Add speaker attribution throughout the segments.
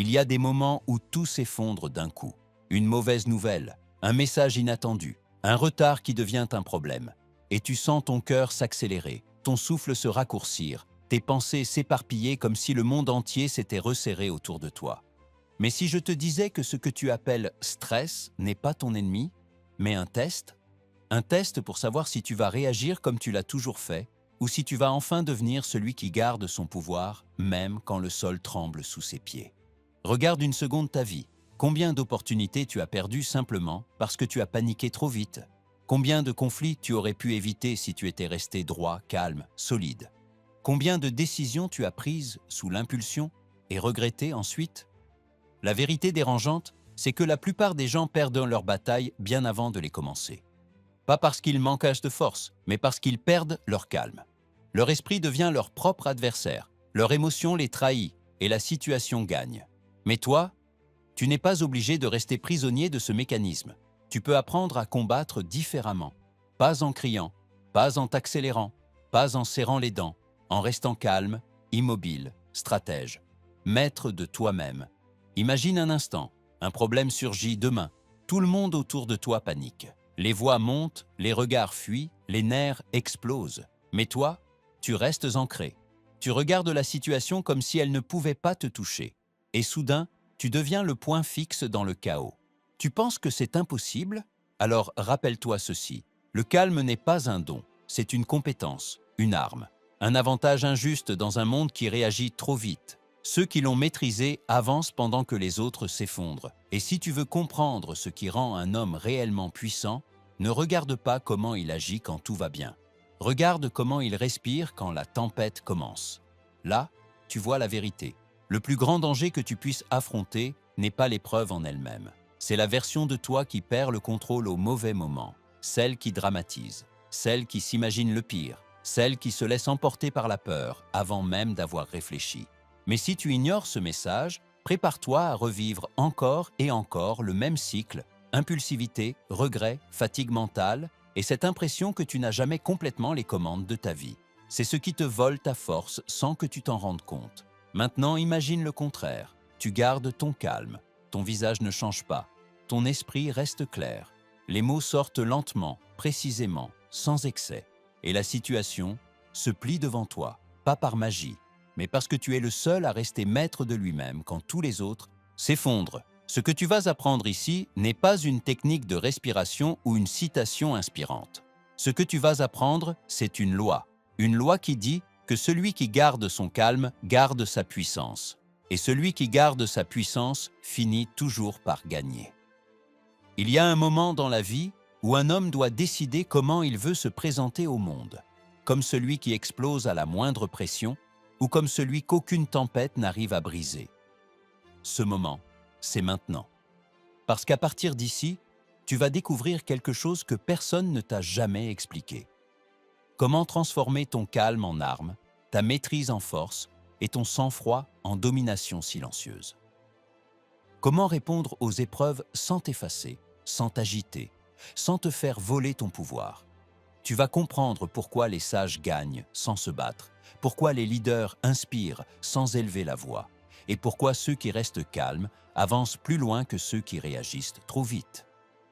Speaker 1: Il y a des moments où tout s'effondre d'un coup. Une mauvaise nouvelle, un message inattendu, un retard qui devient un problème. Et tu sens ton cœur s'accélérer, ton souffle se raccourcir, tes pensées s'éparpiller comme si le monde entier s'était resserré autour de toi. Mais si je te disais que ce que tu appelles stress n'est pas ton ennemi, mais un test pour savoir si tu vas réagir comme tu l'as toujours fait, ou si tu vas enfin devenir celui qui garde son pouvoir, même quand le sol tremble sous ses pieds. Regarde une seconde ta vie. Combien d'opportunités tu as perdues simplement parce que tu as paniqué trop vite? Combien de conflits tu aurais pu éviter si tu étais resté droit, calme, solide? Combien de décisions tu as prises sous l'impulsion et regrettées ensuite? La vérité dérangeante, c'est que la plupart des gens perdent leur bataille bien avant de les commencer. Pas parce qu'ils manquent de force, mais parce qu'ils perdent leur calme. Leur esprit devient leur propre adversaire, leur émotion les trahit et la situation gagne. Mais toi, tu n'es pas obligé de rester prisonnier de ce mécanisme. Tu peux apprendre à combattre différemment, pas en criant, pas en t'accélérant, pas en serrant les dents, en restant calme, immobile, stratège, maître de toi-même. Imagine un instant, un problème surgit demain, tout le monde autour de toi panique. Les voix montent, les regards fuient, les nerfs explosent. Mais toi, tu restes ancré. Tu regardes la situation comme si elle ne pouvait pas te toucher. Et soudain, tu deviens le point fixe dans le chaos. Tu penses que c'est impossible? Alors rappelle-toi ceci. Le calme n'est pas un don, c'est une compétence, une arme. Un avantage injuste dans un monde qui réagit trop vite. Ceux qui l'ont maîtrisé avancent pendant que les autres s'effondrent. Et si tu veux comprendre ce qui rend un homme réellement puissant, ne regarde pas comment il agit quand tout va bien. Regarde comment il respire quand la tempête commence. Là, tu vois la vérité. Le plus grand danger que tu puisses affronter n'est pas l'épreuve en elle-même. C'est la version de toi qui perd le contrôle au mauvais moment, celle qui dramatise, celle qui s'imagine le pire, celle qui se laisse emporter par la peur avant même d'avoir réfléchi. Mais si tu ignores ce message, prépare-toi à revivre encore et encore le même cycle, impulsivité, regret, fatigue mentale, et cette impression que tu n'as jamais complètement les commandes de ta vie. C'est ce qui te vole ta force sans que tu t'en rendes compte. Maintenant, imagine le contraire. Tu gardes ton calme, ton visage ne change pas, ton esprit reste clair. Les mots sortent lentement, précisément, sans excès. Et la situation se plie devant toi, pas par magie, mais parce que tu es le seul à rester maître de lui-même quand tous les autres s'effondrent. Ce que tu vas apprendre ici n'est pas une technique de respiration ou une citation inspirante. Ce que tu vas apprendre, c'est une loi qui dit que celui qui garde son calme garde sa puissance, et celui qui garde sa puissance finit toujours par gagner. Il y a un moment dans la vie où un homme doit décider comment il veut se présenter au monde, comme celui qui explose à la moindre pression ou comme celui qu'aucune tempête n'arrive à briser. Ce moment, c'est maintenant. Parce qu'à partir d'ici, tu vas découvrir quelque chose que personne ne t'a jamais expliqué. Comment transformer ton calme en arme, ta maîtrise en force et ton sang-froid en domination silencieuse. Comment répondre aux épreuves sans t'effacer, sans t'agiter, sans te faire voler ton pouvoir. Tu vas comprendre pourquoi les sages gagnent sans se battre, pourquoi les leaders inspirent sans élever la voix, et pourquoi ceux qui restent calmes avancent plus loin que ceux qui réagissent trop vite.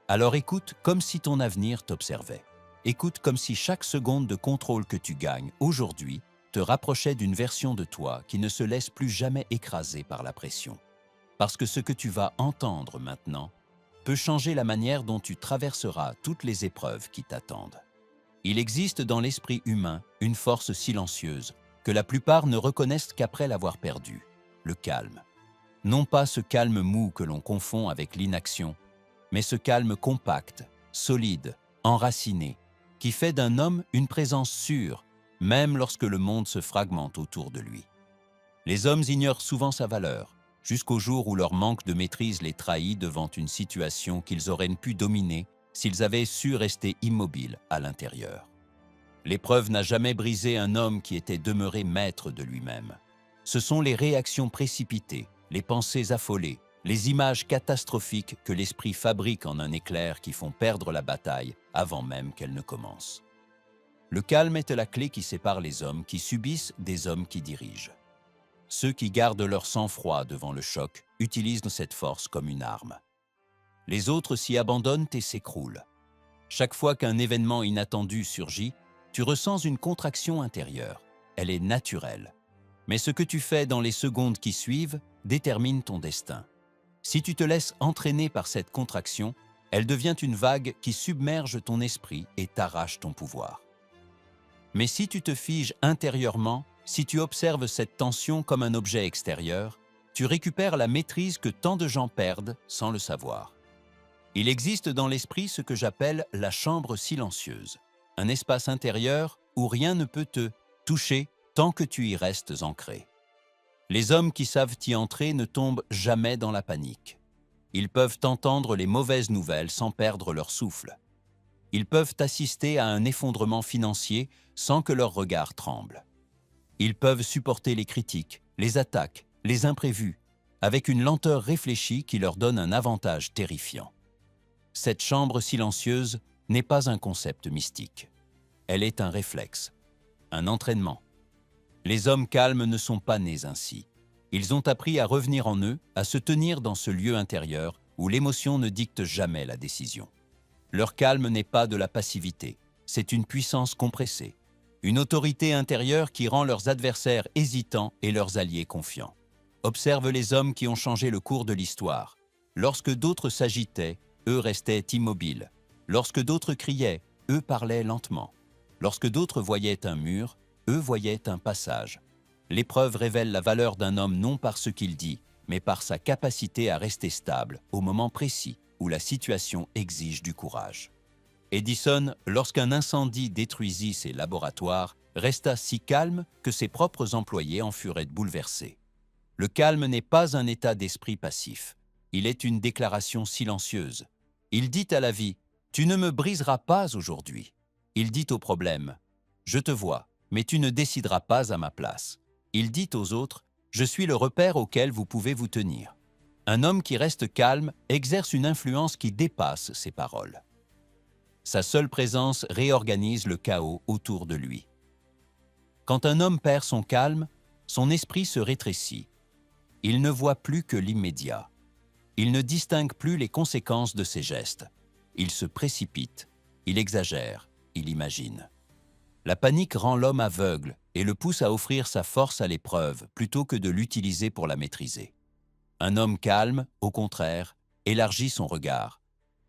Speaker 1: Alors écoute comme si ton avenir t'observait. Écoute comme si chaque seconde de contrôle que tu gagnes aujourd'hui te rapprochait d'une version de toi qui ne se laisse plus jamais écraser par la pression. Parce que ce que tu vas entendre maintenant peut changer la manière dont tu traverseras toutes les épreuves qui t'attendent. Il existe dans l'esprit humain une force silencieuse que la plupart ne reconnaissent qu'après l'avoir perdue, le calme. Non pas ce calme mou que l'on confond avec l'inaction, mais ce calme compact, solide, enraciné, qui fait d'un homme une présence sûre, même lorsque le monde se fragmente autour de lui. Les hommes ignorent souvent sa valeur, jusqu'au jour où leur manque de maîtrise les trahit devant une situation qu'ils auraient pu dominer s'ils avaient su rester immobiles à l'intérieur. L'épreuve n'a jamais brisé un homme qui était demeuré maître de lui-même. Ce sont les réactions précipitées, les pensées affolées, les images catastrophiques que l'esprit fabrique en un éclair qui font perdre la bataille avant même qu'elle ne commence. Le calme est la clé qui sépare les hommes qui subissent des hommes qui dirigent. Ceux qui gardent leur sang-froid devant le choc utilise cette force comme une arme. Les autres s'y abandonnent et s'écroulent. Chaque fois qu'un événement inattendu surgit, tu ressens une contraction intérieure. Elle est naturelle. Mais ce que tu fais dans les secondes qui suivent détermine ton destin. Si tu te laisses entraîner par cette contraction, elle devient une vague qui submerge ton esprit et t'arrache ton pouvoir. Mais si tu te figes intérieurement, si tu observes cette tension comme un objet extérieur, tu récupères la maîtrise que tant de gens perdent sans le savoir. Il existe dans l'esprit ce que j'appelle la chambre silencieuse, un espace intérieur où rien ne peut te toucher tant que tu y restes ancré. Les hommes qui savent y entrer ne tombent jamais dans la panique. Ils peuvent entendre les mauvaises nouvelles sans perdre leur souffle. Ils peuvent assister à un effondrement financier sans que leur regard tremble. Ils peuvent supporter les critiques, les attaques, les imprévus, avec une lenteur réfléchie qui leur donne un avantage terrifiant. Cette chambre silencieuse n'est pas un concept mystique. Elle est un réflexe, un entraînement. Les hommes calmes ne sont pas nés ainsi. Ils ont appris à revenir en eux, à se tenir dans ce lieu intérieur où l'émotion ne dicte jamais la décision. Leur calme n'est pas de la passivité, c'est une puissance compressée, une autorité intérieure qui rend leurs adversaires hésitants et leurs alliés confiants. Observe les hommes qui ont changé le cours de l'histoire. Lorsque d'autres s'agitaient, eux restaient immobiles. Lorsque d'autres criaient, eux parlaient lentement. Lorsque d'autres voyaient un mur, eux voyaient un passage. L'épreuve révèle la valeur d'un homme non par ce qu'il dit, mais par sa capacité à rester stable au moment précis où la situation exige du courage. Edison, lorsqu'un incendie détruisit ses laboratoires, resta si calme que ses propres employés en furent bouleversés. Le calme n'est pas un état d'esprit passif. Il est une déclaration silencieuse. Il dit à la vie, « Tu ne me briseras pas aujourd'hui ». Il dit au problème, « Je te vois, mais tu ne décideras pas à ma place ». Il dit aux autres, « Je suis le repère auquel vous pouvez vous tenir ». Un homme qui reste calme exerce une influence qui dépasse ses paroles. Sa seule présence réorganise le chaos autour de lui. Quand un homme perd son calme, son esprit se rétrécit. Il ne voit plus que l'immédiat. Il ne distingue plus les conséquences de ses gestes. Il se précipite, il exagère, il imagine. La panique rend l'homme aveugle et le pousse à offrir sa force à l'épreuve plutôt que de l'utiliser pour la maîtriser. Un homme calme, au contraire, élargit son regard.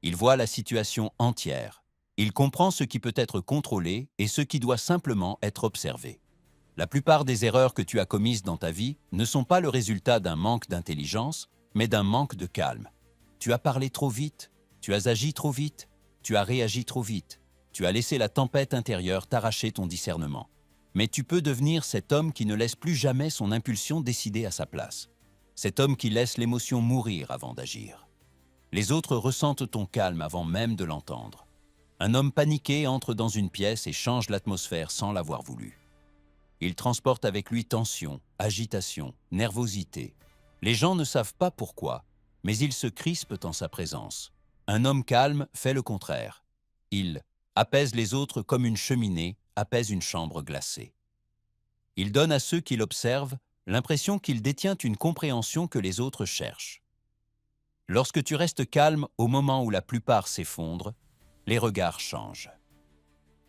Speaker 1: Il voit la situation entière. Il comprend ce qui peut être contrôlé et ce qui doit simplement être observé. La plupart des erreurs que tu as commises dans ta vie ne sont pas le résultat d'un manque d'intelligence, mais d'un manque de calme. Tu as parlé trop vite, tu as agi trop vite, tu as réagi trop vite, tu as laissé la tempête intérieure t'arracher ton discernement. Mais tu peux devenir cet homme qui ne laisse plus jamais son impulsion décider à sa place. Cet homme qui laisse l'émotion mourir avant d'agir. Les autres ressentent ton calme avant même de l'entendre. Un homme paniqué entre dans une pièce et change l'atmosphère sans l'avoir voulu. Il transporte avec lui tension, agitation, nervosité. Les gens ne savent pas pourquoi, mais ils se crispent en sa présence. Un homme calme fait le contraire. Il apaise les autres comme une cheminée apaise une chambre glacée. Il donne à ceux qui l'observent l'impression qu'il détient une compréhension que les autres cherchent. Lorsque tu restes calme au moment où la plupart s'effondrent, les regards changent.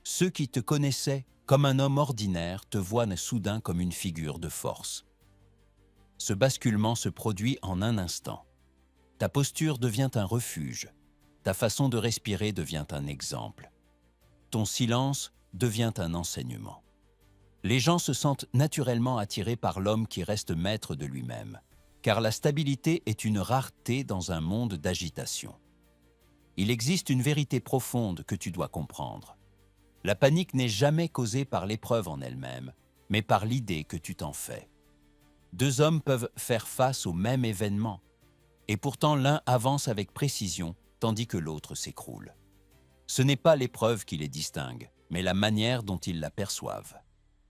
Speaker 1: Ceux qui te connaissaient comme un homme ordinaire te voient soudain comme une figure de force. Ce basculement se produit en un instant. Ta posture devient un refuge. Ta façon de respirer devient un exemple. Ton silence devient un enseignement. Les gens se sentent naturellement attirés par l'homme qui reste maître de lui-même, car la stabilité est une rareté dans un monde d'agitation. Il existe une vérité profonde que tu dois comprendre. La panique n'est jamais causée par l'épreuve en elle-même, mais par l'idée que tu t'en fais. Deux hommes peuvent faire face au même événement, et pourtant l'un avance avec précision, tandis que l'autre s'écroule. Ce n'est pas l'épreuve qui les distingue, mais la manière dont ils la perçoivent.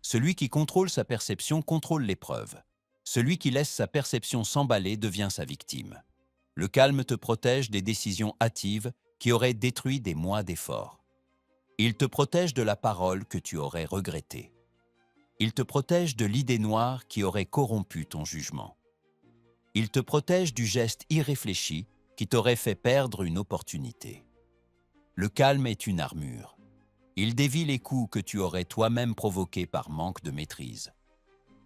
Speaker 1: Celui qui contrôle sa perception contrôle l'épreuve. Celui qui laisse sa perception s'emballer devient sa victime. Le calme te protège des décisions hâtives qui auraient détruit des mois d'efforts. Il te protège de la parole que tu aurais regrettée. Il te protège de l'idée noire qui aurait corrompu ton jugement. Il te protège du geste irréfléchi qui t'aurait fait perdre une opportunité. Le calme est une armure. Il dévie les coups que tu aurais toi-même provoqués par manque de maîtrise.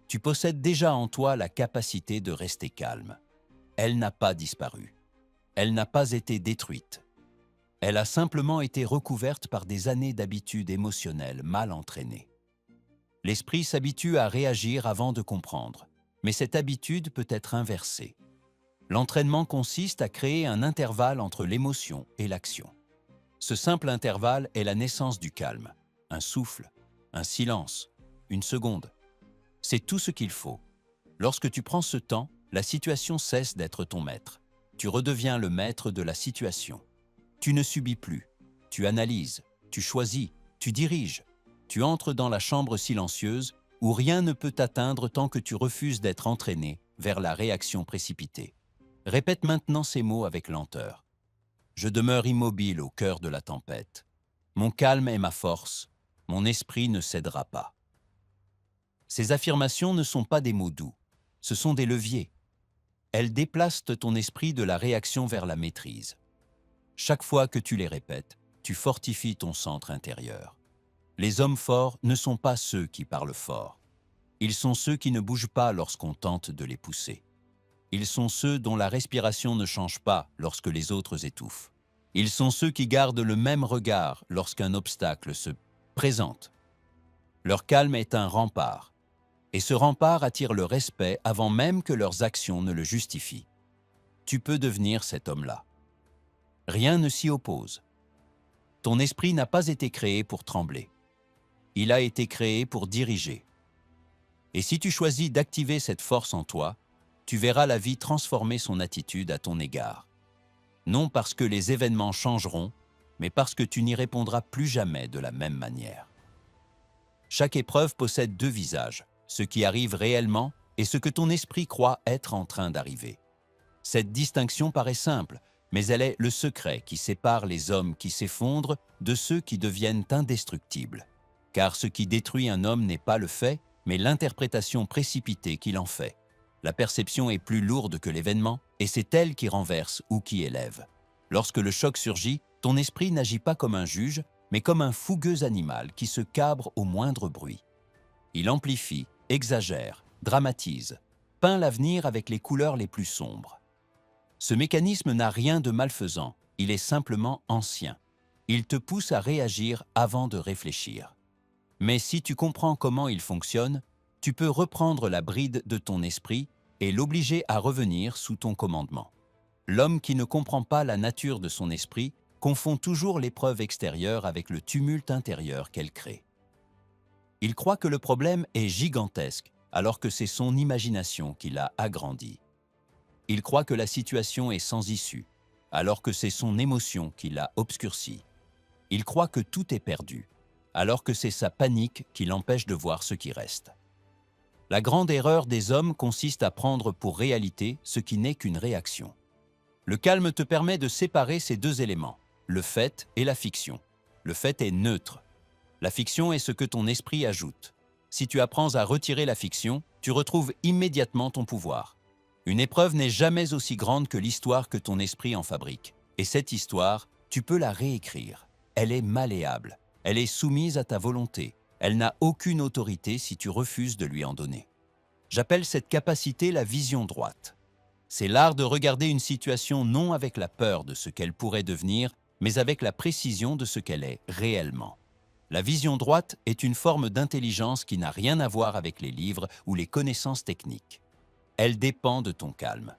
Speaker 1: Tu possèdes déjà en toi la capacité de rester calme. Elle n'a pas disparu. Elle n'a pas été détruite. Elle a simplement été recouverte par des années d'habitudes émotionnelles mal entraînées. L'esprit s'habitue à réagir avant de comprendre, mais cette habitude peut être inversée. L'entraînement consiste à créer un intervalle entre l'émotion et l'action. Ce simple intervalle est la naissance du calme, un souffle, un silence, une seconde. C'est tout ce qu'il faut. Lorsque tu prends ce temps, la situation cesse d'être ton maître. Tu redeviens le maître de la situation. Tu ne subis plus. Tu analyses, tu choisis, tu diriges. Tu entres dans la chambre silencieuse où rien ne peut t'atteindre tant que tu refuses d'être entraîné vers la réaction précipitée. Répète maintenant ces mots avec lenteur. Je demeure immobile au cœur de la tempête. Mon calme est ma force. Mon esprit ne cédera pas. Ces affirmations ne sont pas des mots doux. Ce sont des leviers. Elles déplacent ton esprit de la réaction vers la maîtrise. Chaque fois que tu les répètes, tu fortifies ton centre intérieur. Les hommes forts ne sont pas ceux qui parlent fort. Ils sont ceux qui ne bougent pas lorsqu'on tente de les pousser. Ils sont ceux dont la respiration ne change pas lorsque les autres étouffent. Ils sont ceux qui gardent le même regard lorsqu'un obstacle se présente. Leur calme est un rempart, et ce rempart attire le respect avant même que leurs actions ne le justifient. Tu peux devenir cet homme-là. Rien ne s'y oppose. Ton esprit n'a pas été créé pour trembler. Il a été créé pour diriger. Et si tu choisis d'activer cette force en toi, tu verras la vie transformer son attitude à ton égard. Non parce que les événements changeront, mais parce que tu n'y répondras plus jamais de la même manière. Chaque épreuve possède deux visages, ce qui arrive réellement et ce que ton esprit croit être en train d'arriver. Cette distinction paraît simple, mais elle est le secret qui sépare les hommes qui s'effondrent de ceux qui deviennent indestructibles. Car ce qui détruit un homme n'est pas le fait, mais l'interprétation précipitée qu'il en fait. La perception est plus lourde que l'événement, et c'est elle qui renverse ou qui élève. Lorsque le choc surgit, ton esprit n'agit pas comme un juge, mais comme un fougueux animal qui se cabre au moindre bruit. Il amplifie, exagère, dramatise, peint l'avenir avec les couleurs les plus sombres. Ce mécanisme n'a rien de malfaisant, il est simplement ancien. Il te pousse à réagir avant de réfléchir. Mais si tu comprends comment il fonctionne, tu peux reprendre la bride de ton esprit et l'obliger à revenir sous ton commandement. L'homme qui ne comprend pas la nature de son esprit confond toujours l'épreuve extérieure avec le tumulte intérieur qu'elle crée. Il croit que le problème est gigantesque, alors que c'est son imagination qui l'a agrandi. Il croit que la situation est sans issue, alors que c'est son émotion qui l'a obscurcie. Il croit que tout est perdu, alors que c'est sa panique qui l'empêche de voir ce qui reste. La grande erreur des hommes consiste à prendre pour réalité ce qui n'est qu'une réaction. Le calme te permet de séparer ces deux éléments, le fait et la fiction. Le fait est neutre. La fiction est ce que ton esprit ajoute. Si tu apprends à retirer la fiction, tu retrouves immédiatement ton pouvoir. Une épreuve n'est jamais aussi grande que l'histoire que ton esprit en fabrique. Et cette histoire, tu peux la réécrire. Elle est malléable. Elle est soumise à ta volonté. Elle n'a aucune autorité si tu refuses de lui en donner. J'appelle cette capacité la vision droite. C'est l'art de regarder une situation non avec la peur de ce qu'elle pourrait devenir, mais avec la précision de ce qu'elle est réellement. La vision droite est une forme d'intelligence qui n'a rien à voir avec les livres ou les connaissances techniques. Elle dépend de ton calme.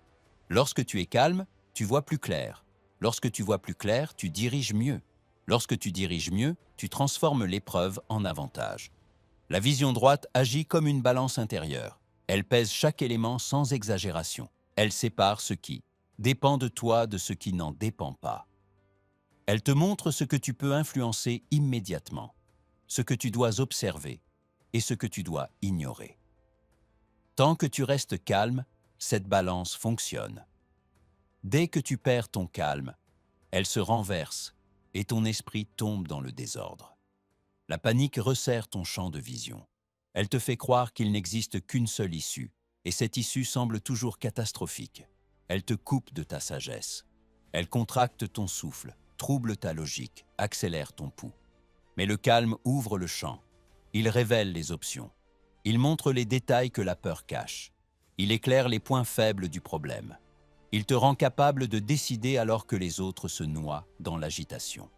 Speaker 1: Lorsque tu es calme, tu vois plus clair. Lorsque tu vois plus clair, tu diriges mieux. Lorsque tu diriges mieux, tu transformes l'épreuve en avantage. La vision droite agit comme une balance intérieure. Elle pèse chaque élément sans exagération. Elle sépare ce qui dépend de toi de ce qui n'en dépend pas. Elle te montre ce que tu peux influencer immédiatement, ce que tu dois observer et ce que tu dois ignorer. Tant que tu restes calme, cette balance fonctionne. Dès que tu perds ton calme, elle se renverse et ton esprit tombe dans le désordre. La panique resserre ton champ de vision. Elle te fait croire qu'il n'existe qu'une seule issue, et cette issue semble toujours catastrophique. Elle te coupe de ta sagesse. Elle contracte ton souffle, trouble ta logique, accélère ton pouls. Mais le calme ouvre le champ. Il révèle les options. Il montre les détails que la peur cache. Il éclaire les points faibles du problème. Il te rend capable de décider alors que les autres se noient dans l'agitation.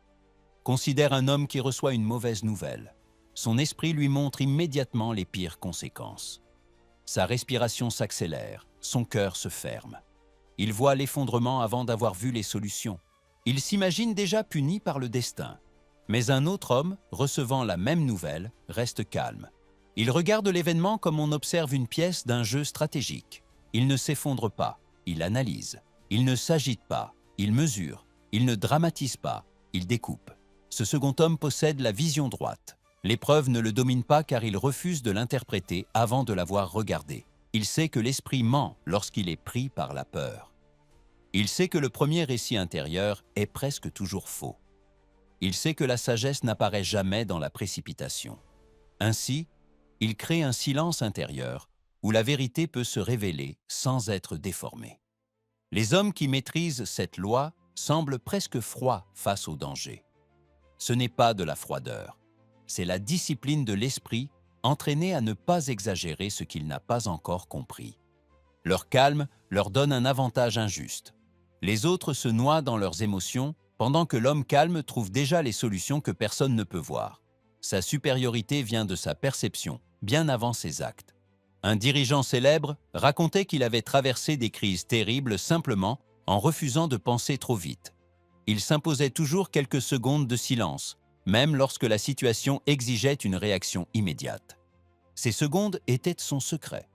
Speaker 1: Considère un homme qui reçoit une mauvaise nouvelle. Son esprit lui montre immédiatement les pires conséquences. Sa respiration s'accélère, son cœur se ferme. Il voit l'effondrement avant d'avoir vu les solutions. Il s'imagine déjà puni par le destin. Mais un autre homme, recevant la même nouvelle, reste calme. Il regarde l'événement comme on observe une pièce d'un jeu stratégique. Il ne s'effondre pas, il analyse. Il ne s'agite pas, il mesure. Il ne dramatise pas, il découpe. Ce second homme possède la vision droite. L'épreuve ne le domine pas car il refuse de l'interpréter avant de l'avoir regardée. Il sait que l'esprit ment lorsqu'il est pris par la peur. Il sait que le premier récit intérieur est presque toujours faux. Il sait que la sagesse n'apparaît jamais dans la précipitation. Ainsi, il crée un silence intérieur où la vérité peut se révéler sans être déformée. Les hommes qui maîtrisent cette loi semblent presque froids face au danger. Ce n'est pas de la froideur, c'est la discipline de l'esprit entraîné à ne pas exagérer ce qu'il n'a pas encore compris. Leur calme leur donne un avantage injuste. Les autres se noient dans leurs émotions pendant que l'homme calme trouve déjà les solutions que personne ne peut voir. Sa supériorité vient de sa perception, bien avant ses actes. Un dirigeant célèbre racontait qu'il avait traversé des crises terribles simplement en refusant de penser trop vite. Il s'imposait toujours quelques secondes de silence, même lorsque la situation exigeait une réaction immédiate. Ces secondes étaient son secret.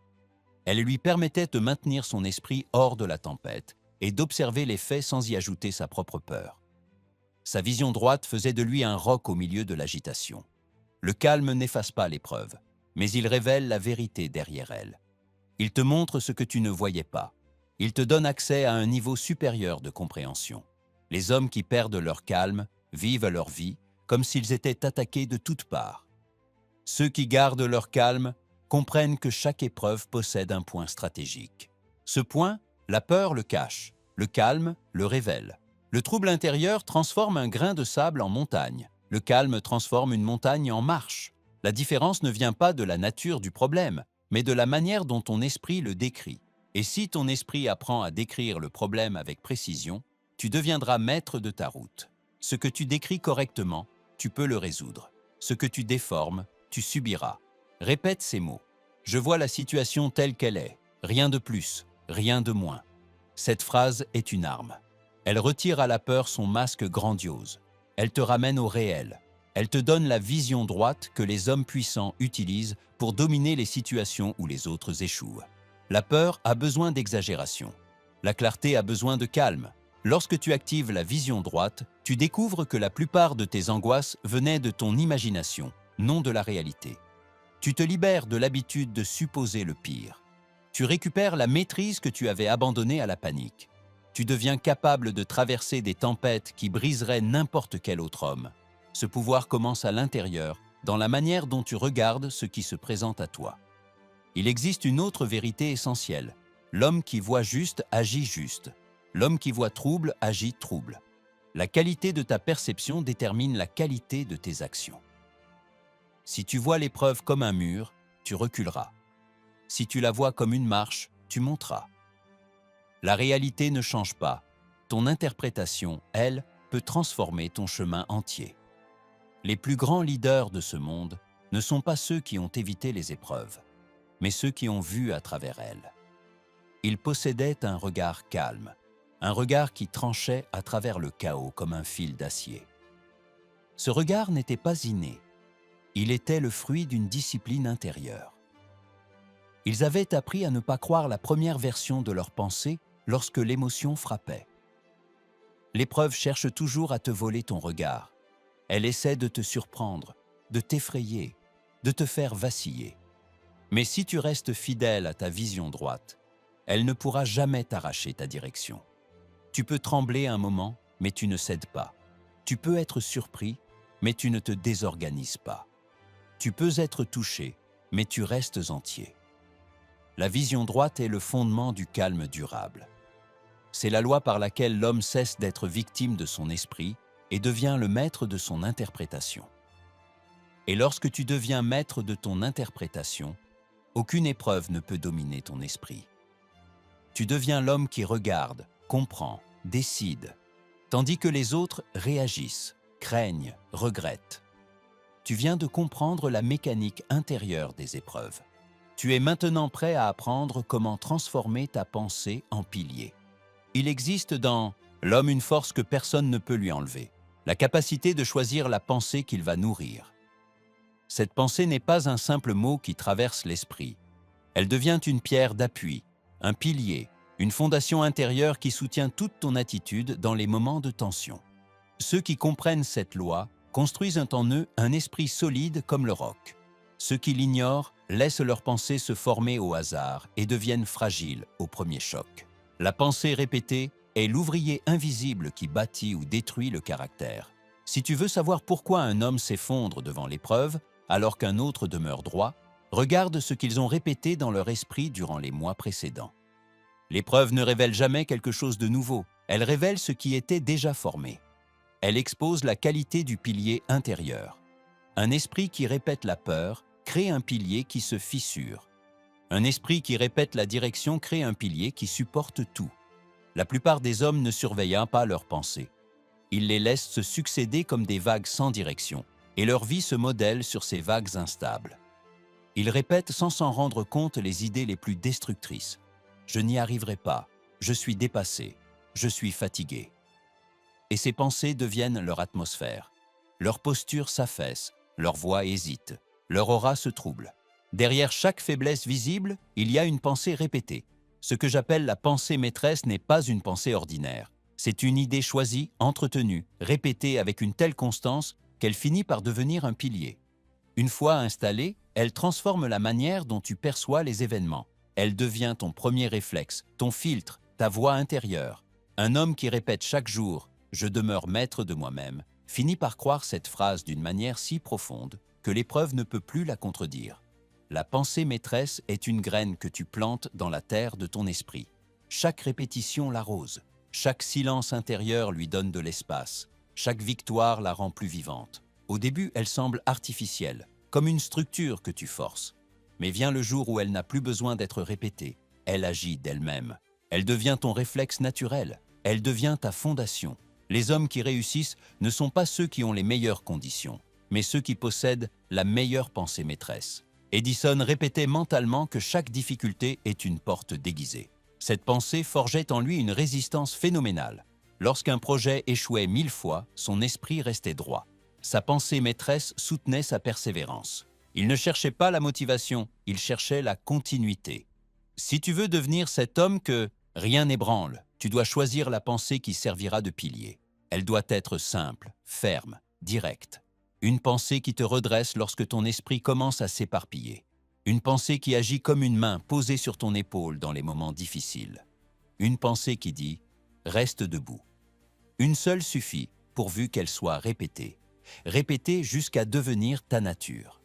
Speaker 1: Elles lui permettaient de maintenir son esprit hors de la tempête et d'observer les faits sans y ajouter sa propre peur. Sa vision droite faisait de lui un roc au milieu de l'agitation. Le calme n'efface pas l'épreuve, mais il révèle la vérité derrière elle. Il te montre ce que tu ne voyais pas. Il te donne accès à un niveau supérieur de compréhension. Les hommes qui perdent leur calme vivent leur vie comme s'ils étaient attaqués de toutes parts. Ceux qui gardent leur calme comprennent que chaque épreuve possède un point stratégique. Ce point, la peur le cache, le calme le révèle. Le trouble intérieur transforme un grain de sable en montagne. Le calme transforme une montagne en marche. La différence ne vient pas de la nature du problème, mais de la manière dont ton esprit le décrit. Et si ton esprit apprend à décrire le problème avec précision, tu deviendras maître de ta route. Ce que tu décris correctement, tu peux le résoudre. Ce que tu déformes, tu subiras. Répète ces mots. Je vois la situation telle qu'elle est. Rien de plus, rien de moins. Cette phrase est une arme. Elle retire à la peur son masque grandiose. Elle te ramène au réel. Elle te donne la vision droite que les hommes puissants utilisent pour dominer les situations où les autres échouent. La peur a besoin d'exagération. La clarté a besoin de calme. Lorsque tu actives la vision droite, tu découvres que la plupart de tes angoisses venaient de ton imagination, non de la réalité. Tu te libères de l'habitude de supposer le pire. Tu récupères la maîtrise que tu avais abandonnée à la panique. Tu deviens capable de traverser des tempêtes qui briseraient n'importe quel autre homme. Ce pouvoir commence à l'intérieur, dans la manière dont tu regardes ce qui se présente à toi. Il existe une autre vérité essentielle. L'homme qui voit juste agit juste. L'homme qui voit trouble agit trouble. La qualité de ta perception détermine la qualité de tes actions. Si tu vois l'épreuve comme un mur, tu reculeras. Si tu la vois comme une marche, tu monteras. La réalité ne change pas. Ton interprétation, elle, peut transformer ton chemin entier. Les plus grands leaders de ce monde ne sont pas ceux qui ont évité les épreuves, mais ceux qui ont vu à travers elles. Ils possédaient un regard calme, un regard qui tranchait à travers le chaos comme un fil d'acier. Ce regard n'était pas inné. Il était le fruit d'une discipline intérieure. Ils avaient appris à ne pas croire la première version de leur pensée lorsque l'émotion frappait. L'épreuve cherche toujours à te voler ton regard. Elle essaie de te surprendre, de t'effrayer, de te faire vaciller. Mais si tu restes fidèle à ta vision droite, elle ne pourra jamais t'arracher ta direction. Tu peux trembler un moment, mais tu ne cèdes pas. Tu peux être surpris, mais tu ne te désorganises pas. Tu peux être touché, mais tu restes entier. La vision droite est le fondement du calme durable. C'est la loi par laquelle l'homme cesse d'être victime de son esprit et devient le maître de son interprétation. Et lorsque tu deviens maître de ton interprétation, aucune épreuve ne peut dominer ton esprit. Tu deviens l'homme qui regarde, comprend, décide, tandis que les autres réagissent, craignent, regrettent. Tu viens de comprendre la mécanique intérieure des épreuves. Tu es maintenant prêt à apprendre comment transformer ta pensée en pilier. Il existe dans l'homme une force que personne ne peut lui enlever, la capacité de choisir la pensée qu'il va nourrir. Cette pensée n'est pas un simple mot qui traverse l'esprit. Elle devient une pierre d'appui, un pilier, une fondation intérieure qui soutient toute ton attitude dans les moments de tension. Ceux qui comprennent cette loi construisent en eux un esprit solide comme le roc. Ceux qui l'ignorent laissent leur pensée se former au hasard et deviennent fragiles au premier choc. La pensée répétée est l'ouvrier invisible qui bâtit ou détruit le caractère. Si tu veux savoir pourquoi un homme s'effondre devant l'épreuve, alors qu'un autre demeure droit, regarde ce qu'ils ont répété dans leur esprit durant les mois précédents. L'épreuve ne révèle jamais quelque chose de nouveau, elle révèle ce qui était déjà formé. Elle expose la qualité du pilier intérieur. Un esprit qui répète la peur crée un pilier qui se fissure. Un esprit qui répète la direction crée un pilier qui supporte tout. La plupart des hommes ne surveillent pas leurs pensées. Ils les laissent se succéder comme des vagues sans direction, et leur vie se modèle sur ces vagues instables. Ils répètent sans s'en rendre compte les idées les plus destructrices. « Je n'y arriverai pas, je suis dépassé, je suis fatigué ». Et ces pensées deviennent leur atmosphère. Leur posture s'affaisse, leur voix hésite, leur aura se trouble. Derrière chaque faiblesse visible, il y a une pensée répétée. Ce que j'appelle la pensée maîtresse n'est pas une pensée ordinaire. C'est une idée choisie, entretenue, répétée avec une telle constance qu'elle finit par devenir un pilier. Une fois installée, elle transforme la manière dont tu perçois les événements. Elle devient ton premier réflexe, ton filtre, ta voix intérieure. Un homme qui répète chaque jour « Je demeure maître de moi-même » finit par croire cette phrase d'une manière si profonde que l'épreuve ne peut plus la contredire. La pensée maîtresse est une graine que tu plantes dans la terre de ton esprit. Chaque répétition l'arrose, chaque silence intérieur lui donne de l'espace, chaque victoire la rend plus vivante. Au début, elle semble artificielle, comme une structure que tu forces. Mais vient le jour où elle n'a plus besoin d'être répétée. Elle agit d'elle-même. Elle devient ton réflexe naturel. Elle devient ta fondation. Les hommes qui réussissent ne sont pas ceux qui ont les meilleures conditions, mais ceux qui possèdent la meilleure pensée maîtresse. Edison répétait mentalement que chaque difficulté est une porte déguisée. Cette pensée forgeait en lui une résistance phénoménale. Lorsqu'un projet échouait 1000 fois, son esprit restait droit. Sa pensée maîtresse soutenait sa persévérance. Il ne cherchait pas la motivation, il cherchait la continuité. Si tu veux devenir cet homme que rien n'ébranle, tu dois choisir la pensée qui servira de pilier. Elle doit être simple, ferme, directe. Une pensée qui te redresse lorsque ton esprit commence à s'éparpiller. Une pensée qui agit comme une main posée sur ton épaule dans les moments difficiles. Une pensée qui dit « Reste debout ». Une seule suffit, pourvu qu'elle soit répétée. Répétée jusqu'à devenir ta nature.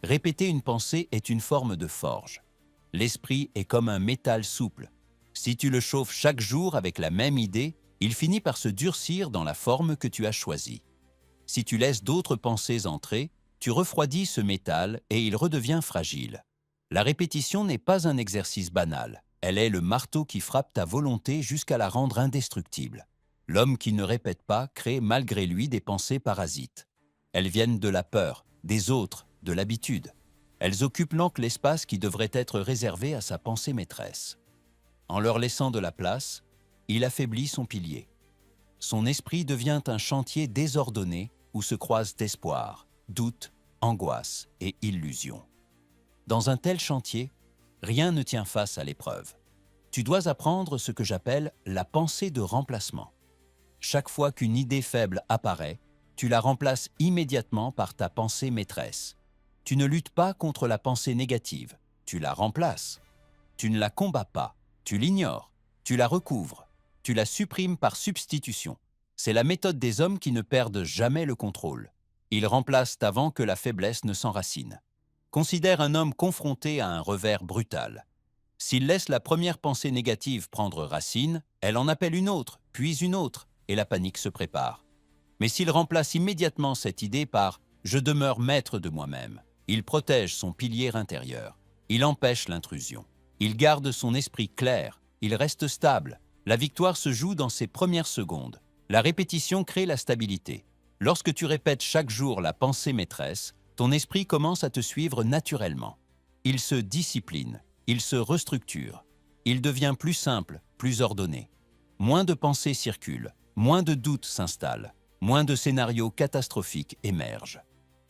Speaker 1: Répéter une pensée est une forme de forge. L'esprit est comme un métal souple. Si tu le chauffes chaque jour avec la même idée, il finit par se durcir dans la forme que tu as choisie. Si tu laisses d'autres pensées entrer, tu refroidis ce métal et il redevient fragile. La répétition n'est pas un exercice banal. Elle est le marteau qui frappe ta volonté jusqu'à la rendre indestructible. L'homme qui ne répète pas crée malgré lui des pensées parasites. Elles viennent de la peur, des autres, de l'habitude. Elles occupent l'ample espace qui devrait être réservé à sa pensée maîtresse. En leur laissant de la place, il affaiblit son pilier. Son esprit devient un chantier désordonné où se croisent espoir, doute, angoisse et illusion. Dans un tel chantier, rien ne tient face à l'épreuve. Tu dois apprendre ce que j'appelle la pensée de remplacement. Chaque fois qu'une idée faible apparaît, tu la remplaces immédiatement par ta pensée maîtresse. Tu ne luttes pas contre la pensée négative, tu la remplaces. Tu ne la combats pas, tu l'ignores, tu la recouvres, tu la supprimes par substitution. C'est la méthode des hommes qui ne perdent jamais le contrôle. Ils remplacent avant que la faiblesse ne s'enracine. Considère un homme confronté à un revers brutal. S'il laisse la première pensée négative prendre racine, elle en appelle une autre, puis une autre, et la panique se prépare. Mais s'il remplace immédiatement cette idée par « je demeure maître de moi-même », il protège son pilier intérieur, il empêche l'intrusion, il garde son esprit clair, il reste stable. La victoire se joue dans ses premières secondes. La répétition crée la stabilité. Lorsque tu répètes chaque jour la pensée maîtresse, ton esprit commence à te suivre naturellement. Il se discipline, il se restructure, il devient plus simple, plus ordonné. Moins de pensées circulent, moins de doutes s'installent, moins de scénarios catastrophiques émergent.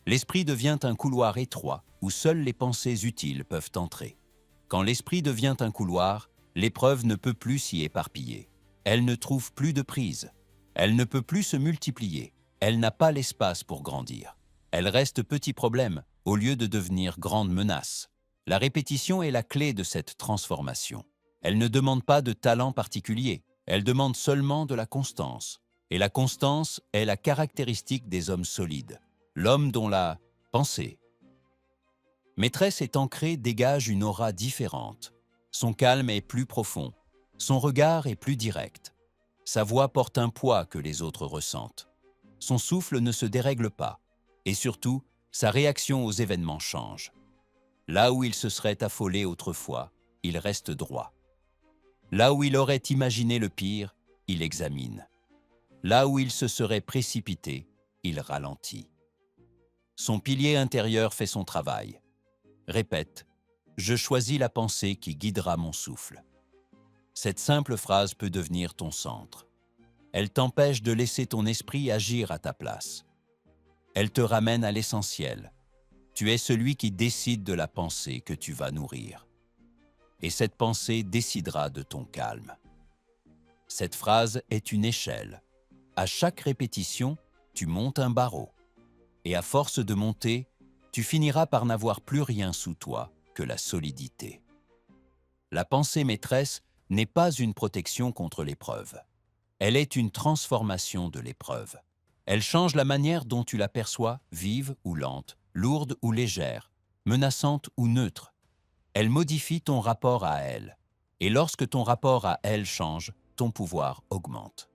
Speaker 1: L'esprit devient un couloir étroit où seules les pensées utiles peuvent entrer. Quand l'esprit devient un couloir, l'épreuve ne peut plus s'y éparpiller. Elle ne trouve plus de prise. Elle ne peut plus se multiplier. Elle n'a pas l'espace pour grandir. Elle reste petit problème au lieu de devenir grande menace. La répétition est la clé de cette transformation. Elle ne demande pas de talent particulier. Elle demande seulement de la constance. Et la constance est la caractéristique des hommes solides. L'homme dont la pensée maîtresse est ancrée dégage une aura différente. Son calme est plus profond. Son regard est plus direct. Sa voix porte un poids que les autres ressentent. Son souffle ne se dérègle pas. Et surtout, sa réaction aux événements change. Là où il se serait affolé autrefois, il reste droit. Là où il aurait imaginé le pire, il examine. Là où il se serait précipité, il ralentit. Son pilier intérieur fait son travail. Répète, « Je choisis la pensée qui guidera mon souffle ». Cette simple phrase peut devenir ton centre. Elle t'empêche de laisser ton esprit agir à ta place. Elle te ramène à l'essentiel. Tu es celui qui décide de la pensée que tu vas nourrir. Et cette pensée décidera de ton calme. Cette phrase est une échelle. À chaque répétition, tu montes un barreau. Et à force de monter, tu finiras par n'avoir plus rien sous toi que la solidité. La pensée maîtresse n'est pas une protection contre l'épreuve. Elle est une transformation de l'épreuve. Elle change la manière dont tu l'aperçois, vive ou lente, lourde ou légère, menaçante ou neutre. Elle modifie ton rapport à elle. Et lorsque ton rapport à elle change, ton pouvoir augmente.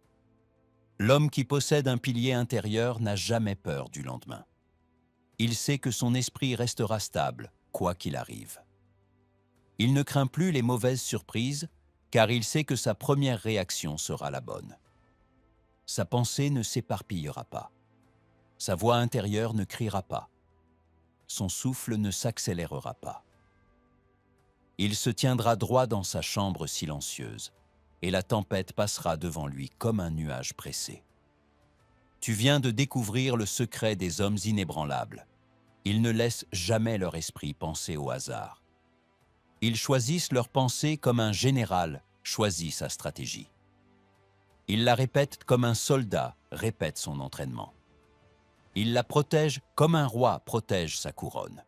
Speaker 1: L'homme qui possède un pilier intérieur n'a jamais peur du lendemain. Il sait que son esprit restera stable, quoi qu'il arrive. Il ne craint plus les mauvaises surprises, car il sait que sa première réaction sera la bonne. Sa pensée ne s'éparpillera pas. Sa voix intérieure ne criera pas. Son souffle ne s'accélérera pas. Il se tiendra droit dans sa chambre silencieuse, et la tempête passera devant lui comme un nuage pressé. Tu viens de découvrir le secret des hommes inébranlables. Ils ne laissent jamais leur esprit penser au hasard. Ils choisissent leur pensée comme un général choisit sa stratégie. Ils la répètent comme un soldat répète son entraînement. Ils la protègent comme un roi protège sa couronne.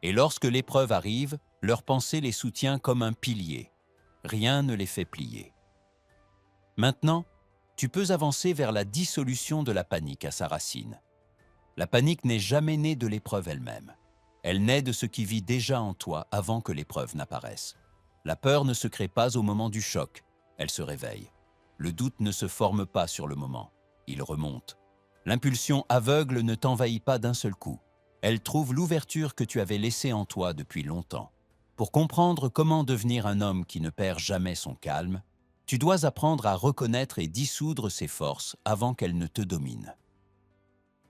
Speaker 1: Et lorsque l'épreuve arrive, leur pensée les soutient comme un pilier. Rien ne les fait plier. Maintenant, tu peux avancer vers la dissolution de la panique à sa racine. La panique n'est jamais née de l'épreuve elle-même. Elle naît de ce qui vit déjà en toi avant que l'épreuve n'apparaisse. La peur ne se crée pas au moment du choc, elle se réveille. Le doute ne se forme pas sur le moment, il remonte. L'impulsion aveugle ne t'envahit pas d'un seul coup. Elle trouve l'ouverture que tu avais laissée en toi depuis longtemps. Pour comprendre comment devenir un homme qui ne perd jamais son calme, tu dois apprendre à reconnaître et dissoudre ses forces avant qu'elles ne te dominent.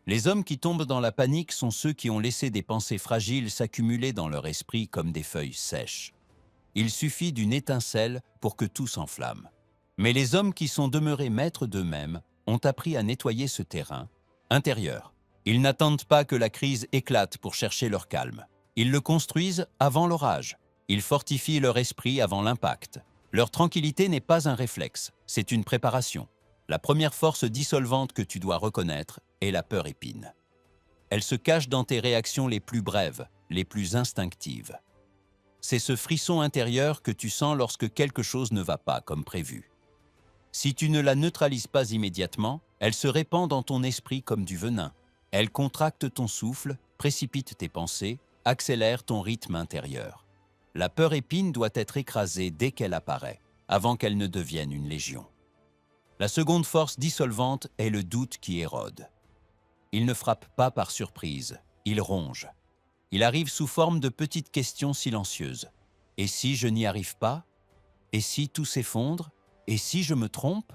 Speaker 1: Les hommes qui tombent dans la panique sont ceux qui ont laissé des pensées fragiles s'accumuler dans leur esprit comme des feuilles sèches. Il suffit d'une étincelle pour que tout s'enflamme. Mais les hommes qui sont demeurés maîtres d'eux-mêmes ont appris à nettoyer ce terrain intérieur. Ils n'attendent pas que la crise éclate pour chercher leur calme. Ils le construisent avant l'orage. Ils fortifient leur esprit avant l'impact. Leur tranquillité n'est pas un réflexe, c'est une préparation. La première force dissolvante que tu dois reconnaître est la peur épine. Elle se cache dans tes réactions les plus brèves, les plus instinctives. C'est ce frisson intérieur que tu sens lorsque quelque chose ne va pas comme prévu. Si tu ne la neutralises pas immédiatement, elle se répand dans ton esprit comme du venin. Elle contracte ton souffle, précipite tes pensées, accélère ton rythme intérieur. La peur épine doit être écrasée dès qu'elle apparaît, avant qu'elle ne devienne une légion. La seconde force dissolvante est le doute qui érode. Il ne frappe pas par surprise, il ronge. Il arrive sous forme de petites questions silencieuses. Et si je n'y arrive pas? Et si tout s'effondre? Et si je me trompe?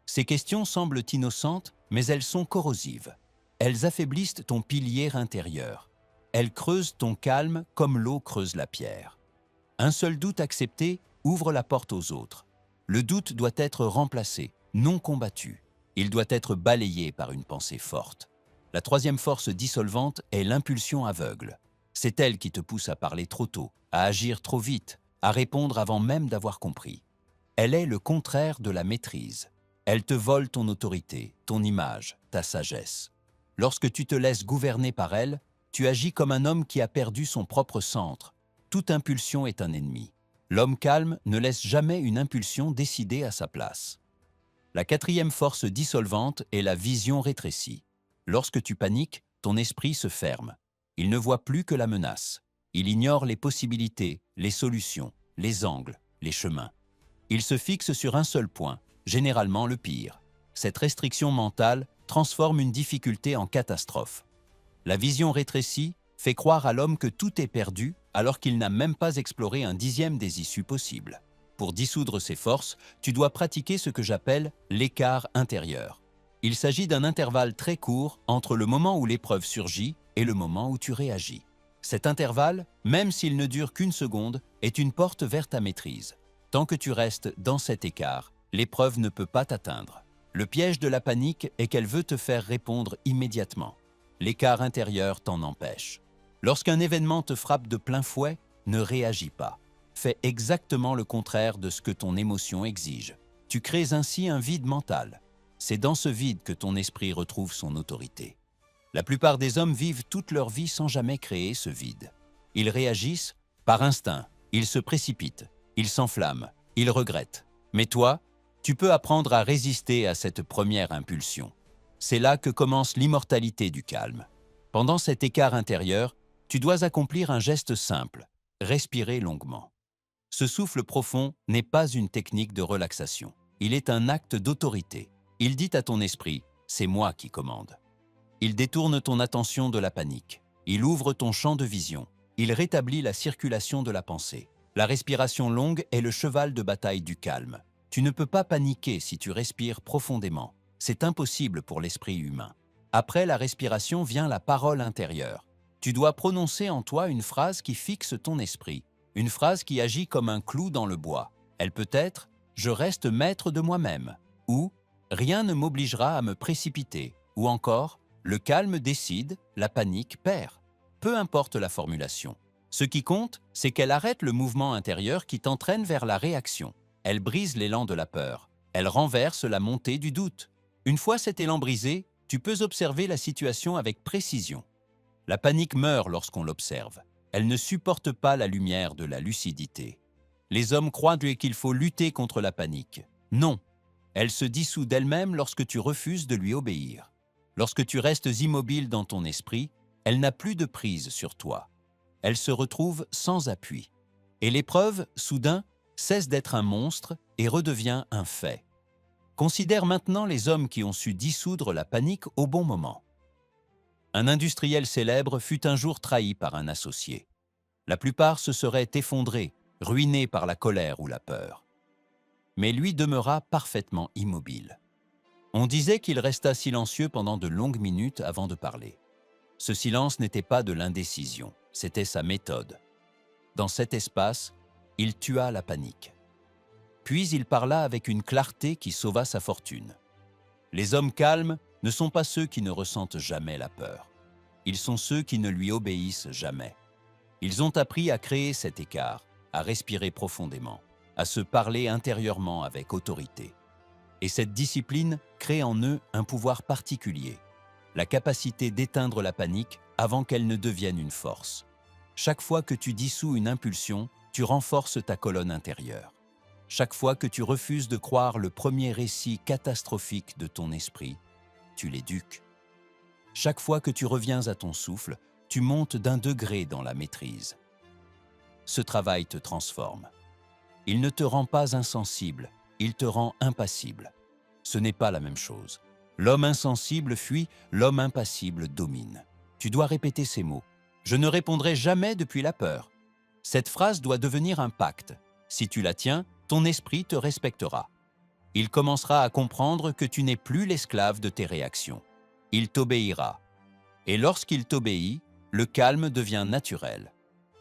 Speaker 1: Ces questions semblent innocentes, mais elles sont corrosives. Elles affaiblissent ton pilier intérieur. Elles creusent ton calme comme l'eau creuse la pierre. Un seul doute accepté ouvre la porte aux autres. Le doute doit être remplacé, non combattu. Il doit être balayé par une pensée forte. La troisième force dissolvante est l'impulsion aveugle. C'est elle qui te pousse à parler trop tôt, à agir trop vite, à répondre avant même d'avoir compris. Elle est le contraire de la maîtrise. Elle te vole ton autorité, ton image, ta sagesse. Lorsque tu te laisses gouverner par elle, tu agis comme un homme qui a perdu son propre centre. Toute impulsion est un ennemi. L'homme calme ne laisse jamais une impulsion décider à sa place. La quatrième force dissolvante est la vision rétrécie. Lorsque tu paniques, ton esprit se ferme. Il ne voit plus que la menace. Il ignore les possibilités, les solutions, les angles, les chemins. Il se fixe sur un seul point, généralement le pire. Cette restriction mentale transforme une difficulté en catastrophe. La vision rétrécie fait croire à l'homme que tout est perdu alors qu'il n'a même pas exploré un dixième des issues possibles. Pour dissoudre ces forces, tu dois pratiquer ce que j'appelle l'écart intérieur. Il s'agit d'un intervalle très court entre le moment où l'épreuve surgit et le moment où tu réagis. Cet intervalle, même s'il ne dure qu'une seconde, est une porte vers ta maîtrise. Tant que tu restes dans cet écart, l'épreuve ne peut pas t'atteindre. Le piège de la panique est qu'elle veut te faire répondre immédiatement. L'écart intérieur t'en empêche. Lorsqu'un événement te frappe de plein fouet, ne réagis pas. Fais exactement le contraire de ce que ton émotion exige. Tu crées ainsi un vide mental. C'est dans ce vide que ton esprit retrouve son autorité. La plupart des hommes vivent toute leur vie sans jamais créer ce vide. Ils réagissent par instinct, ils se précipitent, ils s'enflamment, ils regrettent. Mais toi, tu peux apprendre à résister à cette première impulsion. C'est là que commence l'immortalité du calme. Pendant cet écart intérieur, tu dois accomplir un geste simple, respirer longuement. Ce souffle profond n'est pas une technique de relaxation. Il est un acte d'autorité. Il dit à ton esprit, c'est moi qui commande. Il détourne ton attention de la panique. Il ouvre ton champ de vision. Il rétablit la circulation de la pensée. La respiration longue est le cheval de bataille du calme. Tu ne peux pas paniquer si tu respires profondément. C'est impossible pour l'esprit humain. Après la respiration vient la parole intérieure. Tu dois prononcer en toi une phrase qui fixe ton esprit, une phrase qui agit comme un clou dans le bois. Elle peut être « Je reste maître de moi-même » ou « Rien ne m'obligera à me précipiter » ou encore « Le calme décide, la panique perd ». Peu importe la formulation. Ce qui compte, c'est qu'elle arrête le mouvement intérieur qui t'entraîne vers la réaction. Elle brise l'élan de la peur. Elle renverse la montée du doute. Une fois cet élan brisé, tu peux observer la situation avec précision. La panique meurt lorsqu'on l'observe. Elle ne supporte pas la lumière de la lucidité. Les hommes croient qu'il faut lutter contre la panique. Non, elle se dissout d'elle-même lorsque tu refuses de lui obéir. Lorsque tu restes immobile dans ton esprit, elle n'a plus de prise sur toi. Elle se retrouve sans appui. Et l'épreuve, soudain, cesse d'être un monstre et redevient un fait. Considère maintenant les hommes qui ont su dissoudre la panique au bon moment. Un industriel célèbre fut un jour trahi par un associé. La plupart se seraient effondrés, ruinés par la colère ou la peur. Mais lui demeura parfaitement immobile. On disait qu'il resta silencieux pendant de longues minutes avant de parler. Ce silence n'était pas de l'indécision, c'était sa méthode. Dans cet espace, il tua la panique. Puis il parla avec une clarté qui sauva sa fortune. Les hommes calmes ne sont pas ceux qui ne ressentent jamais la peur. Ils sont ceux qui ne lui obéissent jamais. Ils ont appris à créer cet écart, à respirer profondément, à se parler intérieurement avec autorité. Et cette discipline crée en eux un pouvoir particulier, la capacité d'éteindre la panique avant qu'elle ne devienne une force. Chaque fois que tu dissous une impulsion, tu renforces ta colonne intérieure. Chaque fois que tu refuses de croire le premier récit catastrophique de ton esprit, tu l'éduques. Chaque fois que tu reviens à ton souffle, tu montes d'un degré dans la maîtrise. ce travail te transforme. Il ne te rend pas insensible, il te rend impassible. Ce n'est pas la même chose. L'homme insensible fuit, l'homme impassible domine. Tu dois répéter ces mots. Je ne répondrai jamais depuis la peur. Cette phrase doit devenir un pacte. Si tu la tiens, ton esprit te respectera. Il commencera à comprendre que tu n'es plus l'esclave de tes réactions. Il t'obéira. Et lorsqu'il t'obéit, le calme devient naturel.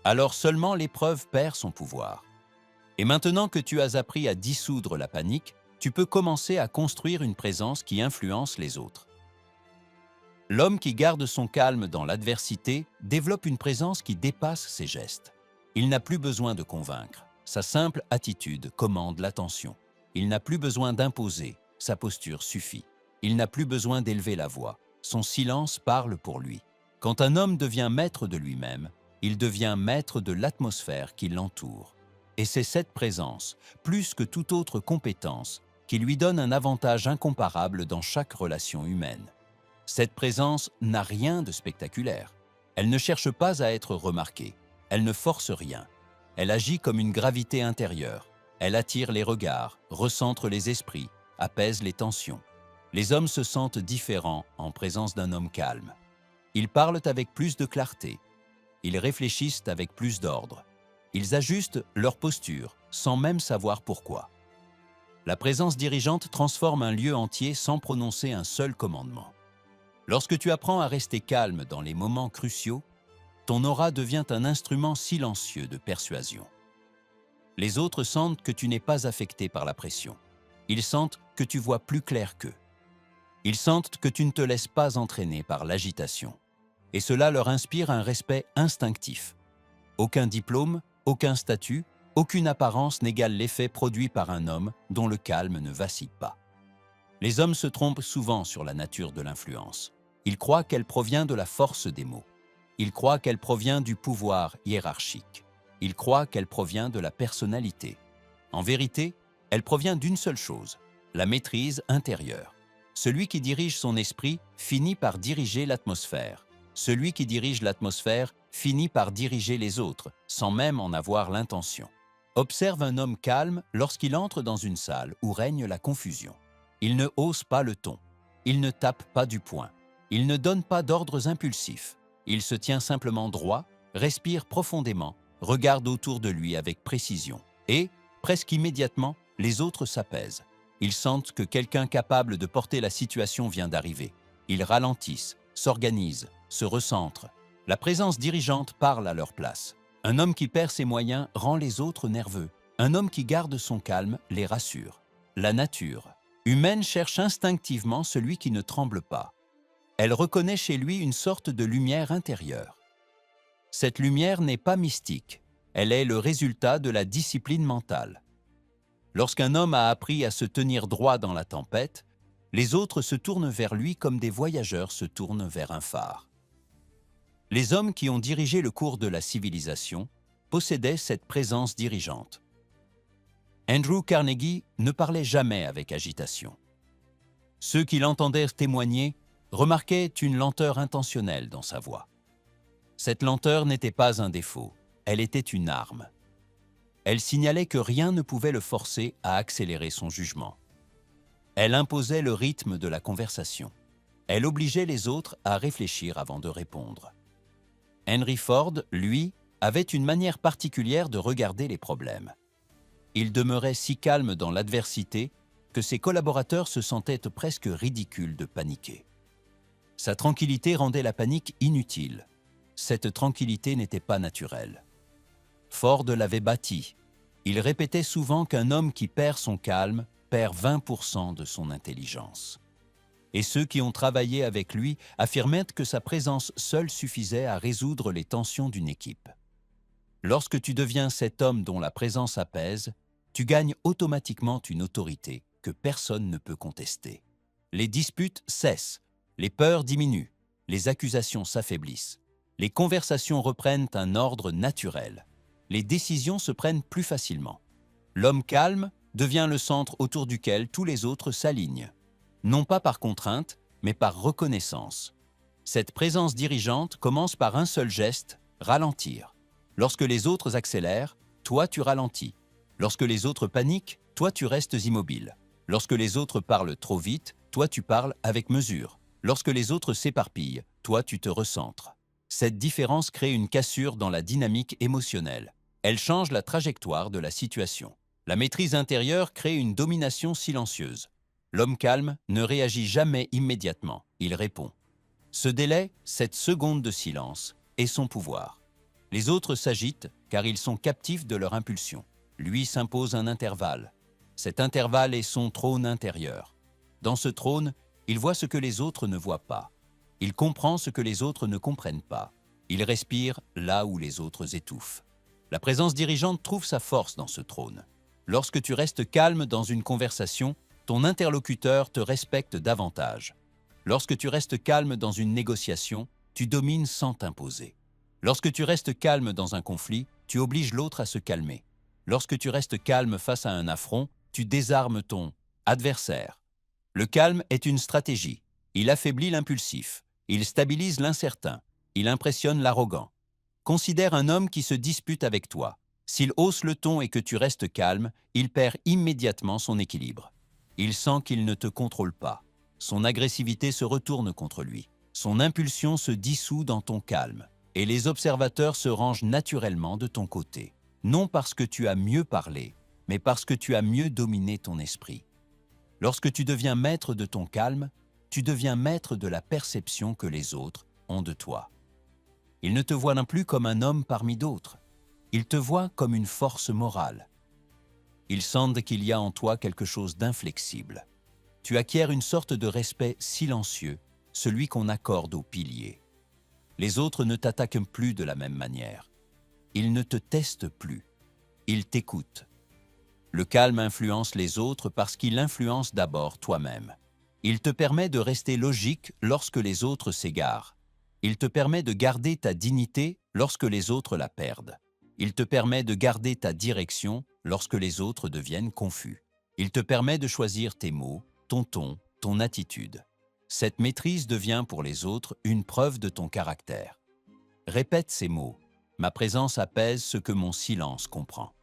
Speaker 1: Alors seulement l'épreuve perd son pouvoir. Et maintenant que tu as appris à dissoudre la panique, tu peux commencer à construire une présence qui influence les autres. L'homme qui garde son calme dans l'adversité développe une présence qui dépasse ses gestes. Il n'a plus besoin de convaincre. Sa simple attitude commande l'attention. Il n'a plus besoin d'imposer. Sa posture suffit. Il n'a plus besoin d'élever la voix. Son silence parle pour lui. Quand un homme devient maître de lui-même, il devient maître de l'atmosphère qui l'entoure. Et c'est cette présence, plus que toute autre compétence, qui lui donne un avantage incomparable dans chaque relation humaine. Cette présence n'a rien de spectaculaire. Elle ne cherche pas à être remarquée. Elle ne force rien. Elle agit comme une gravité intérieure. Elle attire les regards, recentre les esprits, apaise les tensions. Les hommes se sentent différents en présence d'un homme calme. Ils parlent avec plus de clarté. Ils réfléchissent avec plus d'ordre. Ils ajustent leur posture sans même savoir pourquoi. La présence dirigeante transforme un lieu entier sans prononcer un seul commandement. Lorsque tu apprends à rester calme dans les moments cruciaux, ton aura devient un instrument silencieux de persuasion. Les autres sentent que tu n'es pas affecté par la pression. Ils sentent que tu vois plus clair qu'eux. Ils sentent que tu ne te laisses pas entraîner par l'agitation. Et cela leur inspire un respect instinctif. Aucun diplôme, aucun statut, aucune apparence n'égale l'effet produit par un homme dont le calme ne vacille pas. Les hommes se trompent souvent sur la nature de l'influence. Ils croient qu'elle provient de la force des mots. Ils croient qu'elle provient du pouvoir hiérarchique. Ils croient qu'elle provient de la personnalité. En vérité, elle provient d'une seule chose, la maîtrise intérieure. Celui qui dirige son esprit finit par diriger l'atmosphère. Celui qui dirige l'atmosphère finit par diriger les autres, sans même en avoir l'intention. Observe un homme calme lorsqu'il entre dans une salle où règne la confusion. Il ne hausse pas le ton. Il ne tape pas du poing. Il ne donne pas d'ordres impulsifs. Il se tient simplement droit, respire profondément, regarde autour de lui avec précision. Et, presque immédiatement, les autres s'apaisent. Ils sentent que quelqu'un capable de porter la situation vient d'arriver. Ils ralentissent, s'organisent, se recentrent. La présence dirigeante parle à leur place. Un homme qui perd ses moyens rend les autres nerveux. Un homme qui garde son calme les rassure. La nature humaine cherche instinctivement celui qui ne tremble pas. Elle reconnaît chez lui une sorte de lumière intérieure. Cette lumière n'est pas mystique. Elle est le résultat de la discipline mentale. Lorsqu'un homme a appris à se tenir droit dans la tempête, les autres se tournent vers lui comme des voyageurs se tournent vers un phare. Les hommes qui ont dirigé le cours de la civilisation possédaient cette présence dirigeante. Andrew Carnegie ne parlait jamais avec agitation. Ceux qui l'entendaient témoigner remarquaient une lenteur intentionnelle dans sa voix. Cette lenteur n'était pas un défaut, elle était une arme. Elle signalait que rien ne pouvait le forcer à accélérer son jugement. Elle imposait le rythme de la conversation. Elle obligeait les autres à réfléchir avant de répondre. Henry Ford, lui, avait une manière particulière de regarder les problèmes. Il demeurait si calme dans l'adversité que ses collaborateurs se sentaient presque ridicules de paniquer. Sa tranquillité rendait la panique inutile. Cette tranquillité n'était pas naturelle. Ford l'avait bâtie. Il répétait souvent qu'un homme qui perd son calme perd 20% de son intelligence. Et ceux qui ont travaillé avec lui affirmaient que sa présence seule suffisait à résoudre les tensions d'une équipe. Lorsque tu deviens cet homme dont la présence apaise, tu gagnes automatiquement une autorité que personne ne peut contester. Les disputes cessent, les peurs diminuent, les accusations s'affaiblissent, les conversations reprennent un ordre naturel, les décisions se prennent plus facilement. L'homme calme devient le centre autour duquel tous les autres s'alignent, non pas par contrainte, mais par reconnaissance. Cette présence dirigeante commence par un seul geste, ralentir. Lorsque les autres accélèrent, toi tu ralentis. Lorsque les autres paniquent, toi tu restes immobile. Lorsque les autres parlent trop vite, toi tu parles avec mesure. Lorsque les autres s'éparpillent, toi tu te recentres. Cette différence crée une cassure dans la dynamique émotionnelle. Elle change la trajectoire de la situation. La maîtrise intérieure crée une domination silencieuse. L'homme calme ne réagit jamais immédiatement, il répond. Ce délai, cette seconde de silence, est son pouvoir. Les autres s'agitent car ils sont captifs de leur impulsion. Lui s'impose un intervalle. Cet intervalle est son trône intérieur. Dans ce trône, il voit ce que les autres ne voient pas. Il comprend ce que les autres ne comprennent pas. Il respire là où les autres étouffent. La présence dirigeante trouve sa force dans ce trône. Lorsque tu restes calme dans une conversation, ton interlocuteur te respecte davantage. Lorsque tu restes calme dans une négociation, tu domines sans t'imposer. Lorsque tu restes calme dans un conflit, tu obliges l'autre à se calmer. Lorsque tu restes calme face à un affront, tu désarmes ton adversaire. Le calme est une stratégie. Il affaiblit l'impulsif. Il stabilise l'incertain. Il impressionne l'arrogant. Considère un homme qui se dispute avec toi. S'il hausse le ton et que tu restes calme, il perd immédiatement son équilibre. Il sent qu'il ne te contrôle pas. Son agressivité se retourne contre lui. Son impulsion se dissout dans ton calme. Et les observateurs se rangent naturellement de ton côté. Non parce que tu as mieux parlé, mais parce que tu as mieux dominé ton esprit. Lorsque tu deviens maître de ton calme, tu deviens maître de la perception que les autres ont de toi. Ils ne te voient plus comme un homme parmi d'autres. Ils te voient comme une force morale. Ils sentent qu'il y a en toi quelque chose d'inflexible. Tu acquiers une sorte de respect silencieux, celui qu'on accorde aux piliers. Les autres ne t'attaquent plus de la même manière. Ils ne te testent plus. Ils t'écoutent. Le calme influence les autres parce qu'il influence d'abord toi-même. Il te permet de rester logique lorsque les autres s'égarent. Il te permet de garder ta dignité lorsque les autres la perdent. Il te permet de garder ta direction lorsque les autres deviennent confus. Il te permet de choisir tes mots, ton ton, ton attitude. Cette maîtrise devient pour les autres une preuve de ton caractère. Répète ces mots. Ma présence apaise ce que mon silence comprend.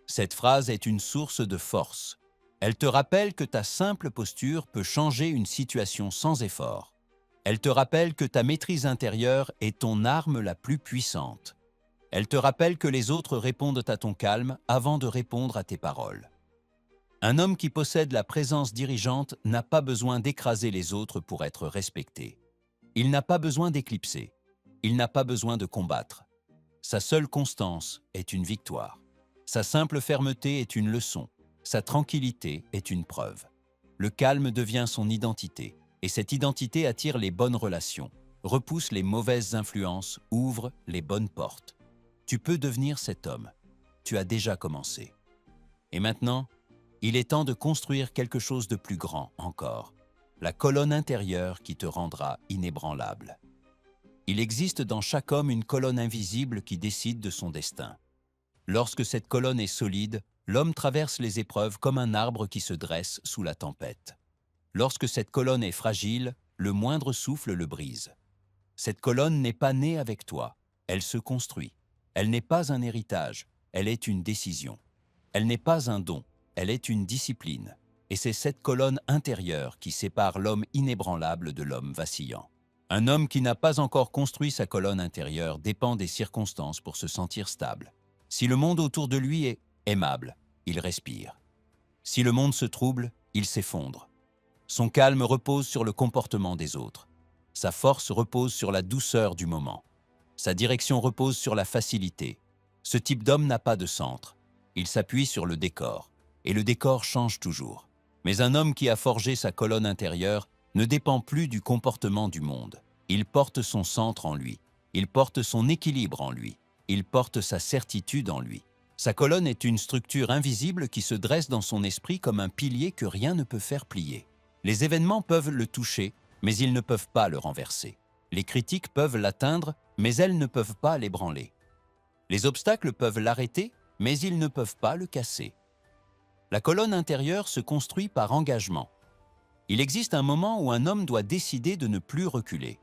Speaker 1: Cette phrase est une source de force. Elle te rappelle que ta simple posture peut changer une situation sans effort. Elle te rappelle que ta maîtrise intérieure est ton arme la plus puissante. Elle te rappelle que les autres répondent à ton calme avant de répondre à tes paroles. Un homme qui possède la présence dirigeante n'a pas besoin d'écraser les autres pour être respecté. Il n'a pas besoin d'éclipser. Il n'a pas besoin de combattre. Sa seule constance est une victoire. Sa simple fermeté est une leçon. Sa tranquillité est une preuve. Le calme devient son identité, et cette identité attire les bonnes relations, repousse les mauvaises influences, ouvre les bonnes portes. Tu peux devenir cet homme. Tu as déjà commencé. Et maintenant, il est temps de construire quelque chose de plus grand encore, la colonne intérieure qui te rendra inébranlable. Il existe dans chaque homme une colonne invisible qui décide de son destin. Lorsque cette colonne est solide, l'homme traverse les épreuves comme un arbre qui se dresse sous la tempête. Lorsque cette colonne est fragile, le moindre souffle le brise. Cette colonne n'est pas née avec toi, elle se construit. Elle n'est pas un héritage, elle est une décision. Elle n'est pas un don, elle est une discipline. Et c'est cette colonne intérieure qui sépare l'homme inébranlable de l'homme vacillant. Un homme qui n'a pas encore construit sa colonne intérieure dépend des circonstances pour se sentir stable. Si le monde autour de lui est aimable, il respire. Si le monde se trouble, il s'effondre. Son calme repose sur le comportement des autres. Sa force repose sur la douceur du moment. Sa direction repose sur la facilité. Ce type d'homme n'a pas de centre. Il s'appuie sur le décor. Et le décor change toujours. Mais un homme qui a forgé sa colonne intérieure ne dépend plus du comportement du monde. Il porte son centre en lui. Il porte son équilibre en lui. Il porte sa certitude en lui. Sa colonne est une structure invisible qui se dresse dans son esprit comme un pilier que rien ne peut faire plier. Les événements peuvent le toucher, mais ils ne peuvent pas le renverser. Les critiques peuvent l'atteindre, mais elles ne peuvent pas l'ébranler. Les obstacles peuvent l'arrêter, mais ils ne peuvent pas le casser. La colonne intérieure se construit par engagement. Il existe un moment où un homme doit décider de ne plus reculer.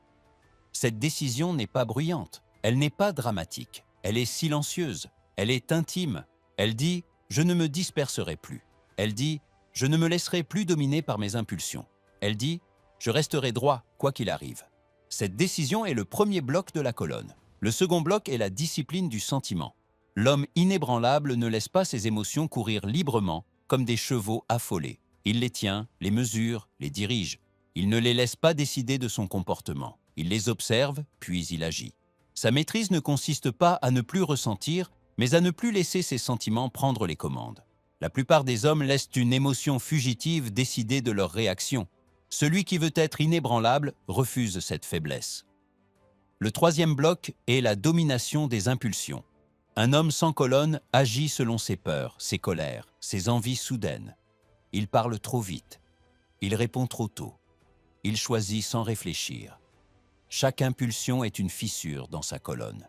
Speaker 1: Cette décision n'est pas bruyante, elle n'est pas dramatique, Elle est silencieuse, elle est intime. Elle dit « Je ne me disperserai plus ». Elle dit « Je ne me laisserai plus dominer par mes impulsions ». Elle dit « Je resterai droit, quoi qu'il arrive ». Cette décision est le premier bloc de la colonne. Le second bloc est la discipline du sentiment. L'homme inébranlable ne laisse pas ses émotions courir librement comme des chevaux affolés. Il les tient, les mesure, les dirige. Il ne les laisse pas décider de son comportement. Il les observe, puis il agit. Sa maîtrise ne consiste pas à ne plus ressentir, mais à ne plus laisser ses sentiments prendre les commandes. La plupart des hommes laissent une émotion fugitive décider de leur réaction. Celui qui veut être inébranlable refuse cette faiblesse. Le troisième bloc est la domination des impulsions. Un homme sans colonne agit selon ses peurs, ses colères, ses envies soudaines. Il parle trop vite. Il répond trop tôt. Il choisit sans réfléchir. Chaque impulsion est une fissure dans sa colonne.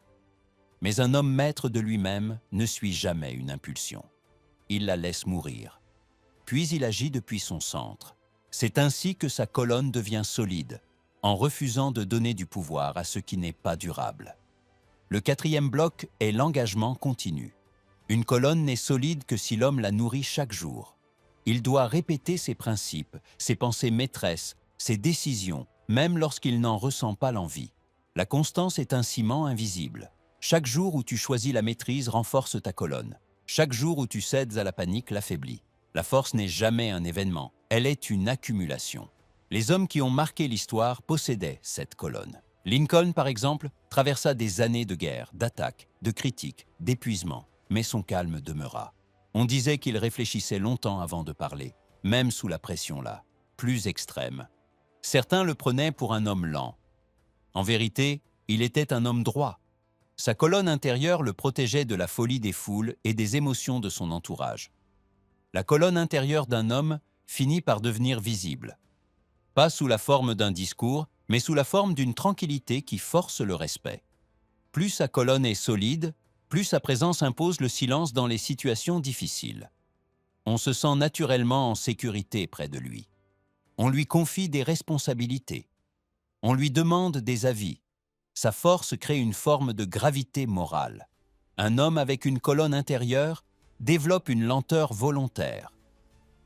Speaker 1: Mais un homme maître de lui-même ne suit jamais une impulsion. Il la laisse mourir. Puis il agit depuis son centre. C'est ainsi que sa colonne devient solide, en refusant de donner du pouvoir à ce qui n'est pas durable. Le quatrième bloc est l'engagement continu. Une colonne n'est solide que si l'homme la nourrit chaque jour. Il doit répéter ses principes, ses pensées maîtresses, ses décisions, même lorsqu'il n'en ressent pas l'envie. La constance est un ciment invisible. Chaque jour où tu choisis la maîtrise renforce ta colonne. Chaque jour où tu cèdes à la panique l'affaiblit. La force n'est jamais un événement, elle est une accumulation. Les hommes qui ont marqué l'histoire possédaient cette colonne. Lincoln, par exemple, traversa des années de guerre, d'attaques, de critiques, d'épuisement, mais son calme demeura. On disait qu'il réfléchissait longtemps avant de parler, même sous la pression là, plus extrême. Certains le prenaient pour un homme lent. En vérité, il était un homme droit. Sa colonne intérieure le protégeait de la folie des foules et des émotions de son entourage. La colonne intérieure d'un homme finit par devenir visible. Pas sous la forme d'un discours, mais sous la forme d'une tranquillité qui force le respect. Plus sa colonne est solide, plus sa présence impose le silence dans les situations difficiles. On se sent naturellement en sécurité près de lui. On lui confie des responsabilités. On lui demande des avis. Sa force crée une forme de gravité morale. Un homme avec une colonne intérieure développe une lenteur volontaire.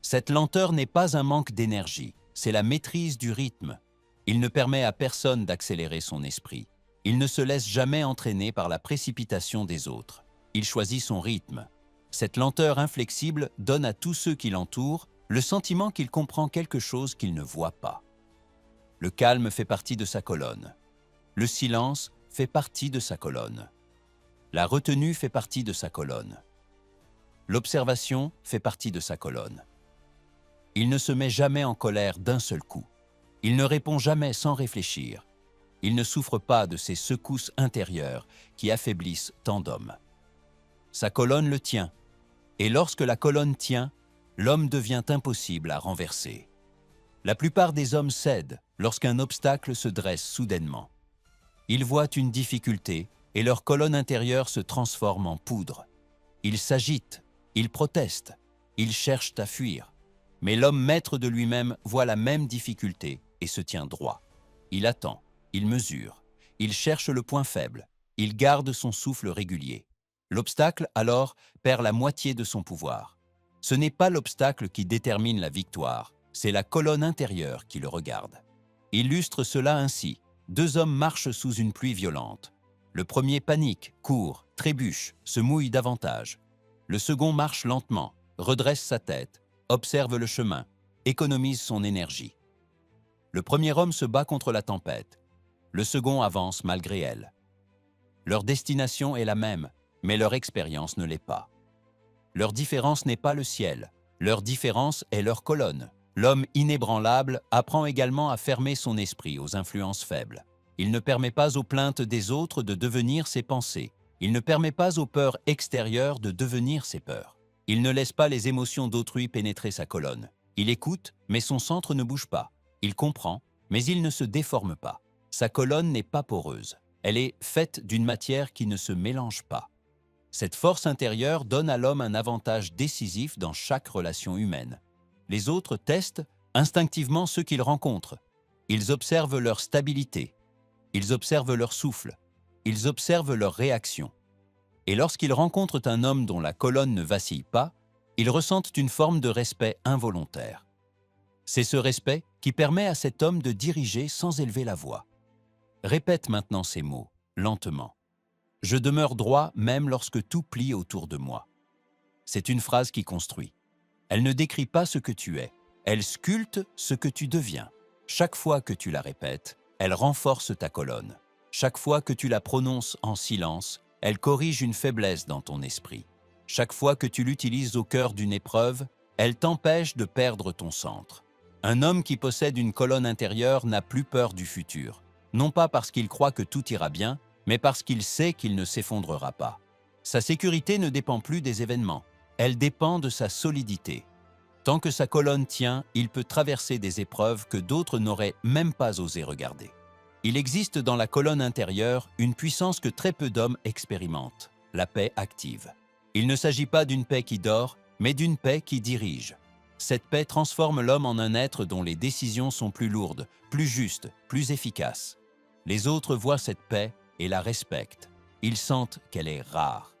Speaker 1: Cette lenteur n'est pas un manque d'énergie, c'est la maîtrise du rythme. Il ne permet à personne d'accélérer son esprit. Il ne se laisse jamais entraîner par la précipitation des autres. Il choisit son rythme. Cette lenteur inflexible donne à tous ceux qui l'entourent le sentiment qu'il comprend quelque chose qu'ils ne voient pas. Le calme fait partie de sa colonne. Le silence fait partie de sa colonne. La retenue fait partie de sa colonne. L'observation fait partie de sa colonne. Il ne se met jamais en colère d'un seul coup. Il ne répond jamais sans réfléchir. Il ne souffre pas de ces secousses intérieures qui affaiblissent tant d'hommes. Sa colonne le tient, et lorsque la colonne tient, l'homme devient impossible à renverser. La plupart des hommes cèdent lorsqu'un obstacle se dresse soudainement. Ils voient une difficulté et leur colonne intérieure se transforme en poudre. Ils s'agitent, ils protestent, ils cherchent à fuir. Mais l'homme maître de lui-même voit la même difficulté et se tient droit. Il attend, il mesure, il cherche le point faible, il garde son souffle régulier. L'obstacle, alors, perd la moitié de son pouvoir. Ce n'est pas l'obstacle qui détermine la victoire, c'est la colonne intérieure qui le regarde. Illustre cela ainsi. Deux hommes marchent sous une pluie violente. Le premier panique, court, trébuche, se mouille davantage. Le second marche lentement, redresse sa tête, observe le chemin, économise son énergie. Le premier homme se bat contre la tempête. Le second avance malgré elle. Leur destination est la même, mais leur expérience ne l'est pas. Leur différence n'est pas le ciel. Leur différence est leur colonne. L'homme inébranlable apprend également à fermer son esprit aux influences faibles. Il ne permet pas aux plaintes des autres de devenir ses pensées. Il ne permet pas aux peurs extérieures de devenir ses peurs. Il ne laisse pas les émotions d'autrui pénétrer sa colonne. Il écoute, mais son centre ne bouge pas. Il comprend, mais il ne se déforme pas. Sa colonne n'est pas poreuse. Elle est faite d'une matière qui ne se mélange pas. Cette force intérieure donne à l'homme un avantage décisif dans chaque relation humaine. Les autres testent instinctivement ceux qu'ils rencontrent. Ils observent leur stabilité. Ils observent leur souffle. Ils observent leur réaction. Et lorsqu'ils rencontrent un homme dont la colonne ne vacille pas, ils ressentent une forme de respect involontaire. C'est ce respect qui permet à cet homme de diriger sans élever la voix. Répète maintenant ces mots, lentement. Je demeure droit même lorsque tout plie autour de moi. C'est une phrase qui construit. Elle ne décrit pas ce que tu es, elle sculpte ce que tu deviens. Chaque fois que tu la répètes, elle renforce ta colonne. Chaque fois que tu la prononces en silence, elle corrige une faiblesse dans ton esprit. Chaque fois que tu l'utilises au cœur d'une épreuve, elle t'empêche de perdre ton centre. Un homme qui possède une colonne intérieure n'a plus peur du futur, non pas parce qu'il croit que tout ira bien, mais parce qu'il sait qu'il ne s'effondrera pas. Sa sécurité ne dépend plus des événements, elle dépend de sa solidité. Tant que sa colonne tient, il peut traverser des épreuves que d'autres n'auraient même pas osé regarder. Il existe dans la colonne intérieure une puissance que très peu d'hommes expérimentent, la paix active. Il ne s'agit pas d'une paix qui dort, mais d'une paix qui dirige. Cette paix transforme l'homme en un être dont les décisions sont plus lourdes, plus justes, plus efficaces. Les autres voient cette paix et la respectent. Ils sentent qu'elle est rare.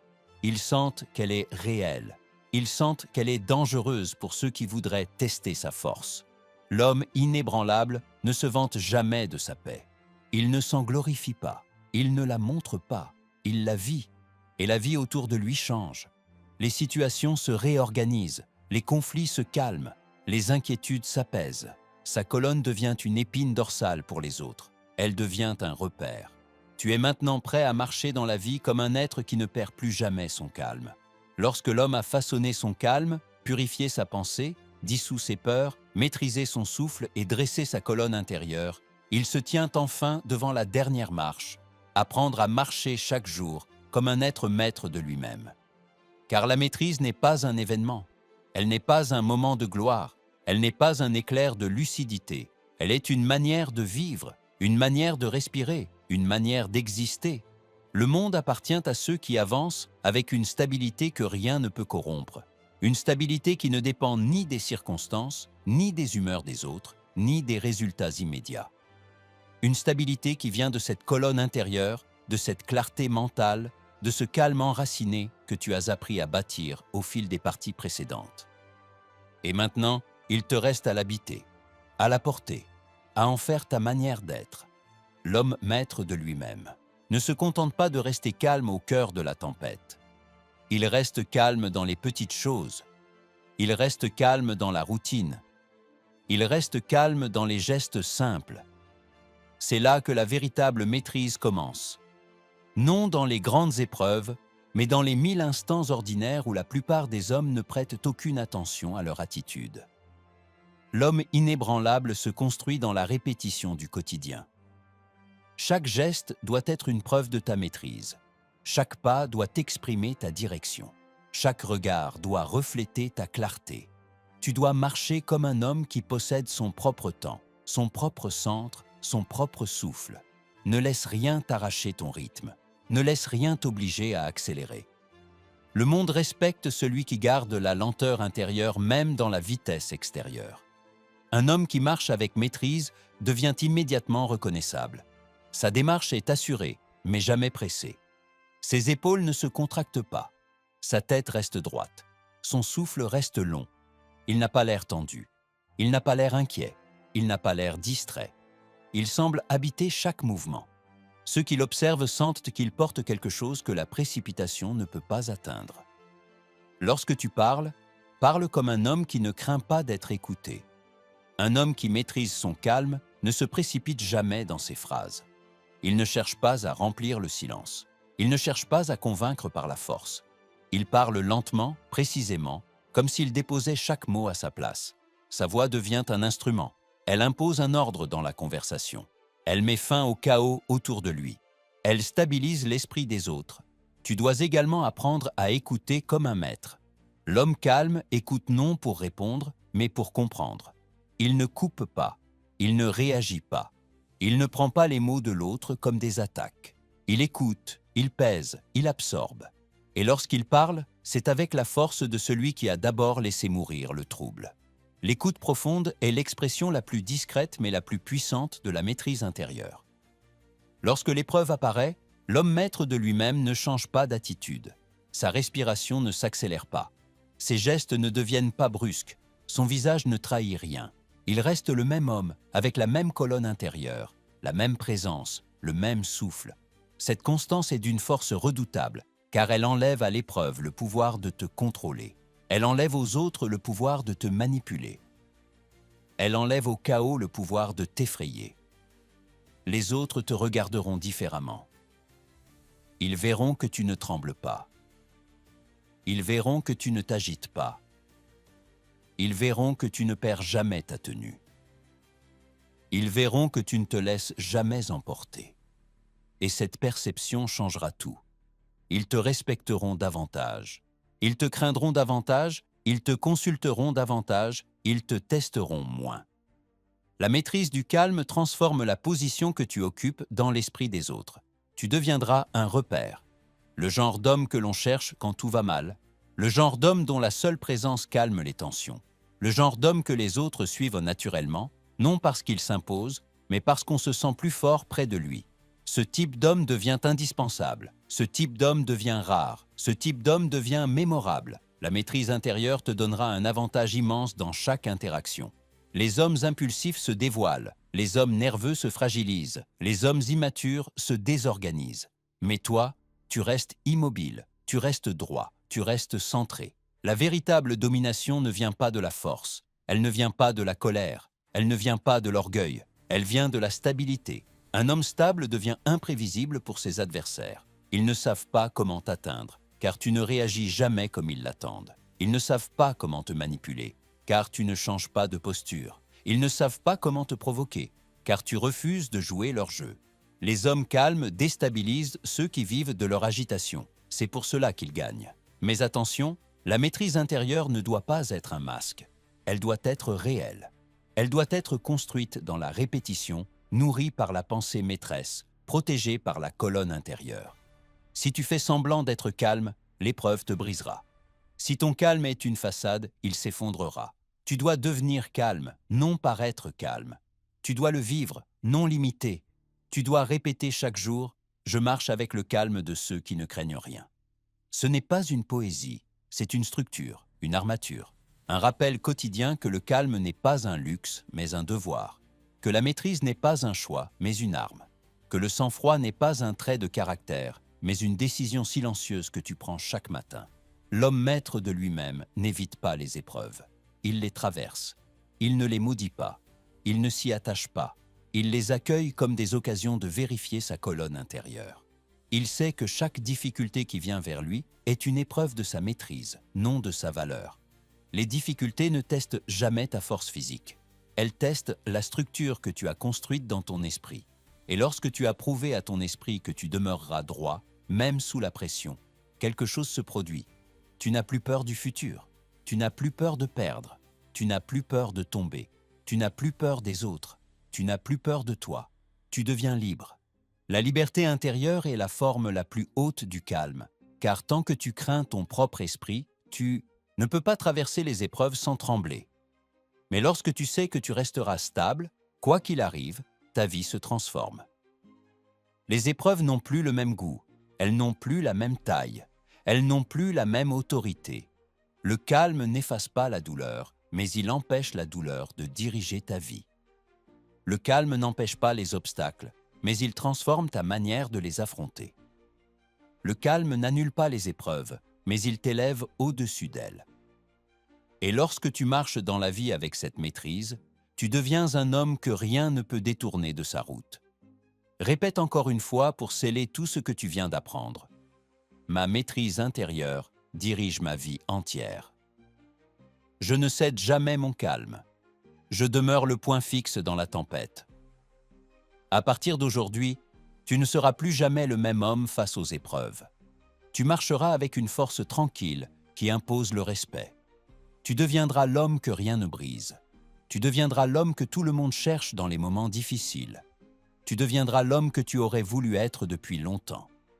Speaker 1: Ils sentent qu'elle est réelle. Ils sentent qu'elle est dangereuse pour ceux qui voudraient tester sa force. L'homme inébranlable ne se vante jamais de sa paix. Il ne s'en glorifie pas, il ne la montre pas, il la vit. Et la vie autour de lui change. Les situations se réorganisent, les conflits se calment, les inquiétudes s'apaisent. Sa colonne devient une épine dorsale pour les autres. Elle devient un repère. Tu es maintenant prêt à marcher dans la vie comme un être qui ne perd plus jamais son calme. Lorsque l'homme a façonné son calme, purifié sa pensée, dissous ses peurs, maîtrisé son souffle et dressé sa colonne intérieure, il se tient enfin devant la dernière marche, apprendre à marcher chaque jour comme un être maître de lui-même. Car la maîtrise n'est pas un événement, elle n'est pas un moment de gloire, elle n'est pas un éclair de lucidité, elle est une manière de vivre, une manière de respirer, une manière d'exister. Le monde appartient à ceux qui avancent avec une stabilité que rien ne peut corrompre, une stabilité qui ne dépend ni des circonstances, ni des humeurs des autres, ni des résultats immédiats. Une stabilité qui vient de cette colonne intérieure, de cette clarté mentale, de ce calme enraciné que tu as appris à bâtir au fil des parties précédentes. Et maintenant, il te reste à l'habiter, à la porter, à en faire ta manière d'être. L'homme maître de lui-même ne se contente pas de rester calme au cœur de la tempête. Il reste calme dans les petites choses. Il reste calme dans la routine. Il reste calme dans les gestes simples. C'est là que la véritable maîtrise commence. Non dans les grandes épreuves, mais dans les 1000 instants ordinaires où la plupart des hommes ne prêtent aucune attention à leur attitude. L'homme inébranlable se construit dans la répétition du quotidien. Chaque geste doit être une preuve de ta maîtrise. Chaque pas doit exprimer ta direction. Chaque regard doit refléter ta clarté. Tu dois marcher comme un homme qui possède son propre temps, son propre centre, son propre souffle. Ne laisse rien t'arracher ton rythme. Ne laisse rien t'obliger à accélérer. Le monde respecte celui qui garde la lenteur intérieure même dans la vitesse extérieure. Un homme qui marche avec maîtrise devient immédiatement reconnaissable. Sa démarche est assurée, mais jamais pressée. Ses épaules ne se contractent pas. Sa tête reste droite. Son souffle reste long. Il n'a pas l'air tendu. Il n'a pas l'air inquiet. Il n'a pas l'air distrait. Il semble habiter chaque mouvement. Ceux qui l'observent sentent qu'il porte quelque chose que la précipitation ne peut pas atteindre. Lorsque tu parles, parle comme un homme qui ne craint pas d'être écouté. Un homme qui maîtrise son calme ne se précipite jamais dans ses phrases. Il ne cherche pas à remplir le silence. Il ne cherche pas à convaincre par la force. Il parle lentement, précisément, comme s'il déposait chaque mot à sa place. Sa voix devient un instrument. Elle impose un ordre dans la conversation. Elle met fin au chaos autour de lui. Elle stabilise l'esprit des autres. Tu dois également apprendre à écouter comme un maître. L'homme calme écoute non pour répondre, mais pour comprendre. Il ne coupe pas. Il ne réagit pas. Il ne prend pas les mots de l'autre comme des attaques. Il écoute, il pèse, il absorbe. Et lorsqu'il parle, c'est avec la force de celui qui a d'abord laissé mourir le trouble. L'écoute profonde est l'expression la plus discrète mais la plus puissante de la maîtrise intérieure. Lorsque l'épreuve apparaît, L'homme maître de lui-même ne change pas d'attitude. Sa respiration ne s'accélère pas. Ses gestes ne deviennent pas brusques. Son visage ne trahit rien. Il reste le même homme, avec la même colonne intérieure, la même présence, le même souffle. Cette constance est d'une force redoutable, car elle enlève à l'épreuve le pouvoir de te contrôler. Elle enlève aux autres le pouvoir de te manipuler. Elle enlève au chaos le pouvoir de t'effrayer. Les autres te regarderont différemment. Ils verront que tu ne trembles pas. Ils verront que tu ne t'agites pas. Ils verront que tu ne perds jamais ta tenue. Ils verront que tu ne te laisses jamais emporter. Et cette perception changera tout. Ils te respecteront davantage. Ils te craindront davantage, ils te consulteront davantage, ils te testeront moins. La maîtrise du calme transforme la position que tu occupes dans l'esprit des autres. Tu deviendras un repère. Le genre d'homme que l'on cherche quand tout va mal. Le genre d'homme dont la seule présence calme les tensions. Le genre d'homme que les autres suivent naturellement, non parce qu'il s'impose, mais parce qu'on se sent plus fort près de lui. Ce type d'homme devient indispensable. Ce type d'homme devient rare. Ce type d'homme devient mémorable. La maîtrise intérieure te donnera un avantage immense dans chaque interaction. Les hommes impulsifs se dévoilent. Les hommes nerveux se fragilisent. Les hommes immatures se désorganisent. Mais toi, tu restes immobile. Tu restes droit. Tu restes centré. La véritable domination ne vient pas de la force. Elle ne vient pas de la colère. Elle ne vient pas de l'orgueil. Elle vient de la stabilité. Un homme stable devient imprévisible pour ses adversaires. Ils ne savent pas comment t'atteindre, car tu ne réagis jamais comme ils l'attendent. Ils ne savent pas comment te manipuler, car tu ne changes pas de posture. Ils ne savent pas comment te provoquer, car tu refuses de jouer leur jeu. Les hommes calmes déstabilisent ceux qui vivent de leur agitation. C'est pour cela qu'ils gagnent. Mais attention, la maîtrise intérieure ne doit pas être un masque. Elle doit être réelle. Elle doit être construite dans la répétition, nourrie par la pensée maîtresse, protégée par la colonne intérieure. Si tu fais semblant d'être calme, l'épreuve te brisera. Si ton calme est une façade, il s'effondrera. Tu dois devenir calme, non paraître calme. Tu dois le vivre, non l'imiter. Tu dois répéter chaque jour « Je marche avec le calme de ceux qui ne craignent rien ». Ce n'est pas une poésie, c'est une structure, une armature. Un rappel quotidien que le calme n'est pas un luxe, mais un devoir. Que la maîtrise n'est pas un choix, mais une arme. Que le sang-froid n'est pas un trait de caractère, mais une décision silencieuse que tu prends chaque matin. L'homme maître de lui-même n'évite pas les épreuves. Il les traverse. Il ne les maudit pas. Il ne s'y attache pas. Il les accueille comme des occasions de vérifier sa colonne intérieure. Il sait que chaque difficulté qui vient vers lui est une épreuve de sa maîtrise, non de sa valeur. Les difficultés ne testent jamais ta force physique. Elles testent la structure que tu as construite dans ton esprit. Et lorsque tu as prouvé à ton esprit que tu demeureras droit, même sous la pression, quelque chose se produit. Tu n'as plus peur du futur. Tu n'as plus peur de perdre. Tu n'as plus peur de tomber. Tu n'as plus peur des autres. Tu n'as plus peur de toi. Tu deviens libre. La liberté intérieure est la forme la plus haute du calme, car tant que tu crains ton propre esprit, tu ne peux pas traverser les épreuves sans trembler. Mais lorsque tu sais que tu resteras stable, quoi qu'il arrive, ta vie se transforme. Les épreuves n'ont plus le même goût, elles n'ont plus la même taille, elles n'ont plus la même autorité. Le calme n'efface pas la douleur, mais il empêche la douleur de diriger ta vie. Le calme n'empêche pas les obstacles, mais il transforme ta manière de les affronter. Le calme n'annule pas les épreuves, mais il t'élève au-dessus d'elles. Et lorsque tu marches dans la vie avec cette maîtrise, tu deviens un homme que rien ne peut détourner de sa route. Répète encore une fois pour sceller tout ce que tu viens d'apprendre. Ma maîtrise intérieure dirige ma vie entière. Je ne cède jamais mon calme. Je demeure le point fixe dans la tempête. À partir d'aujourd'hui, tu ne seras plus jamais le même homme face aux épreuves. Tu marcheras avec une force tranquille qui impose le respect. Tu deviendras l'homme que rien ne brise. Tu deviendras l'homme que tout le monde cherche dans les moments difficiles. Tu deviendras l'homme que tu aurais voulu être depuis longtemps.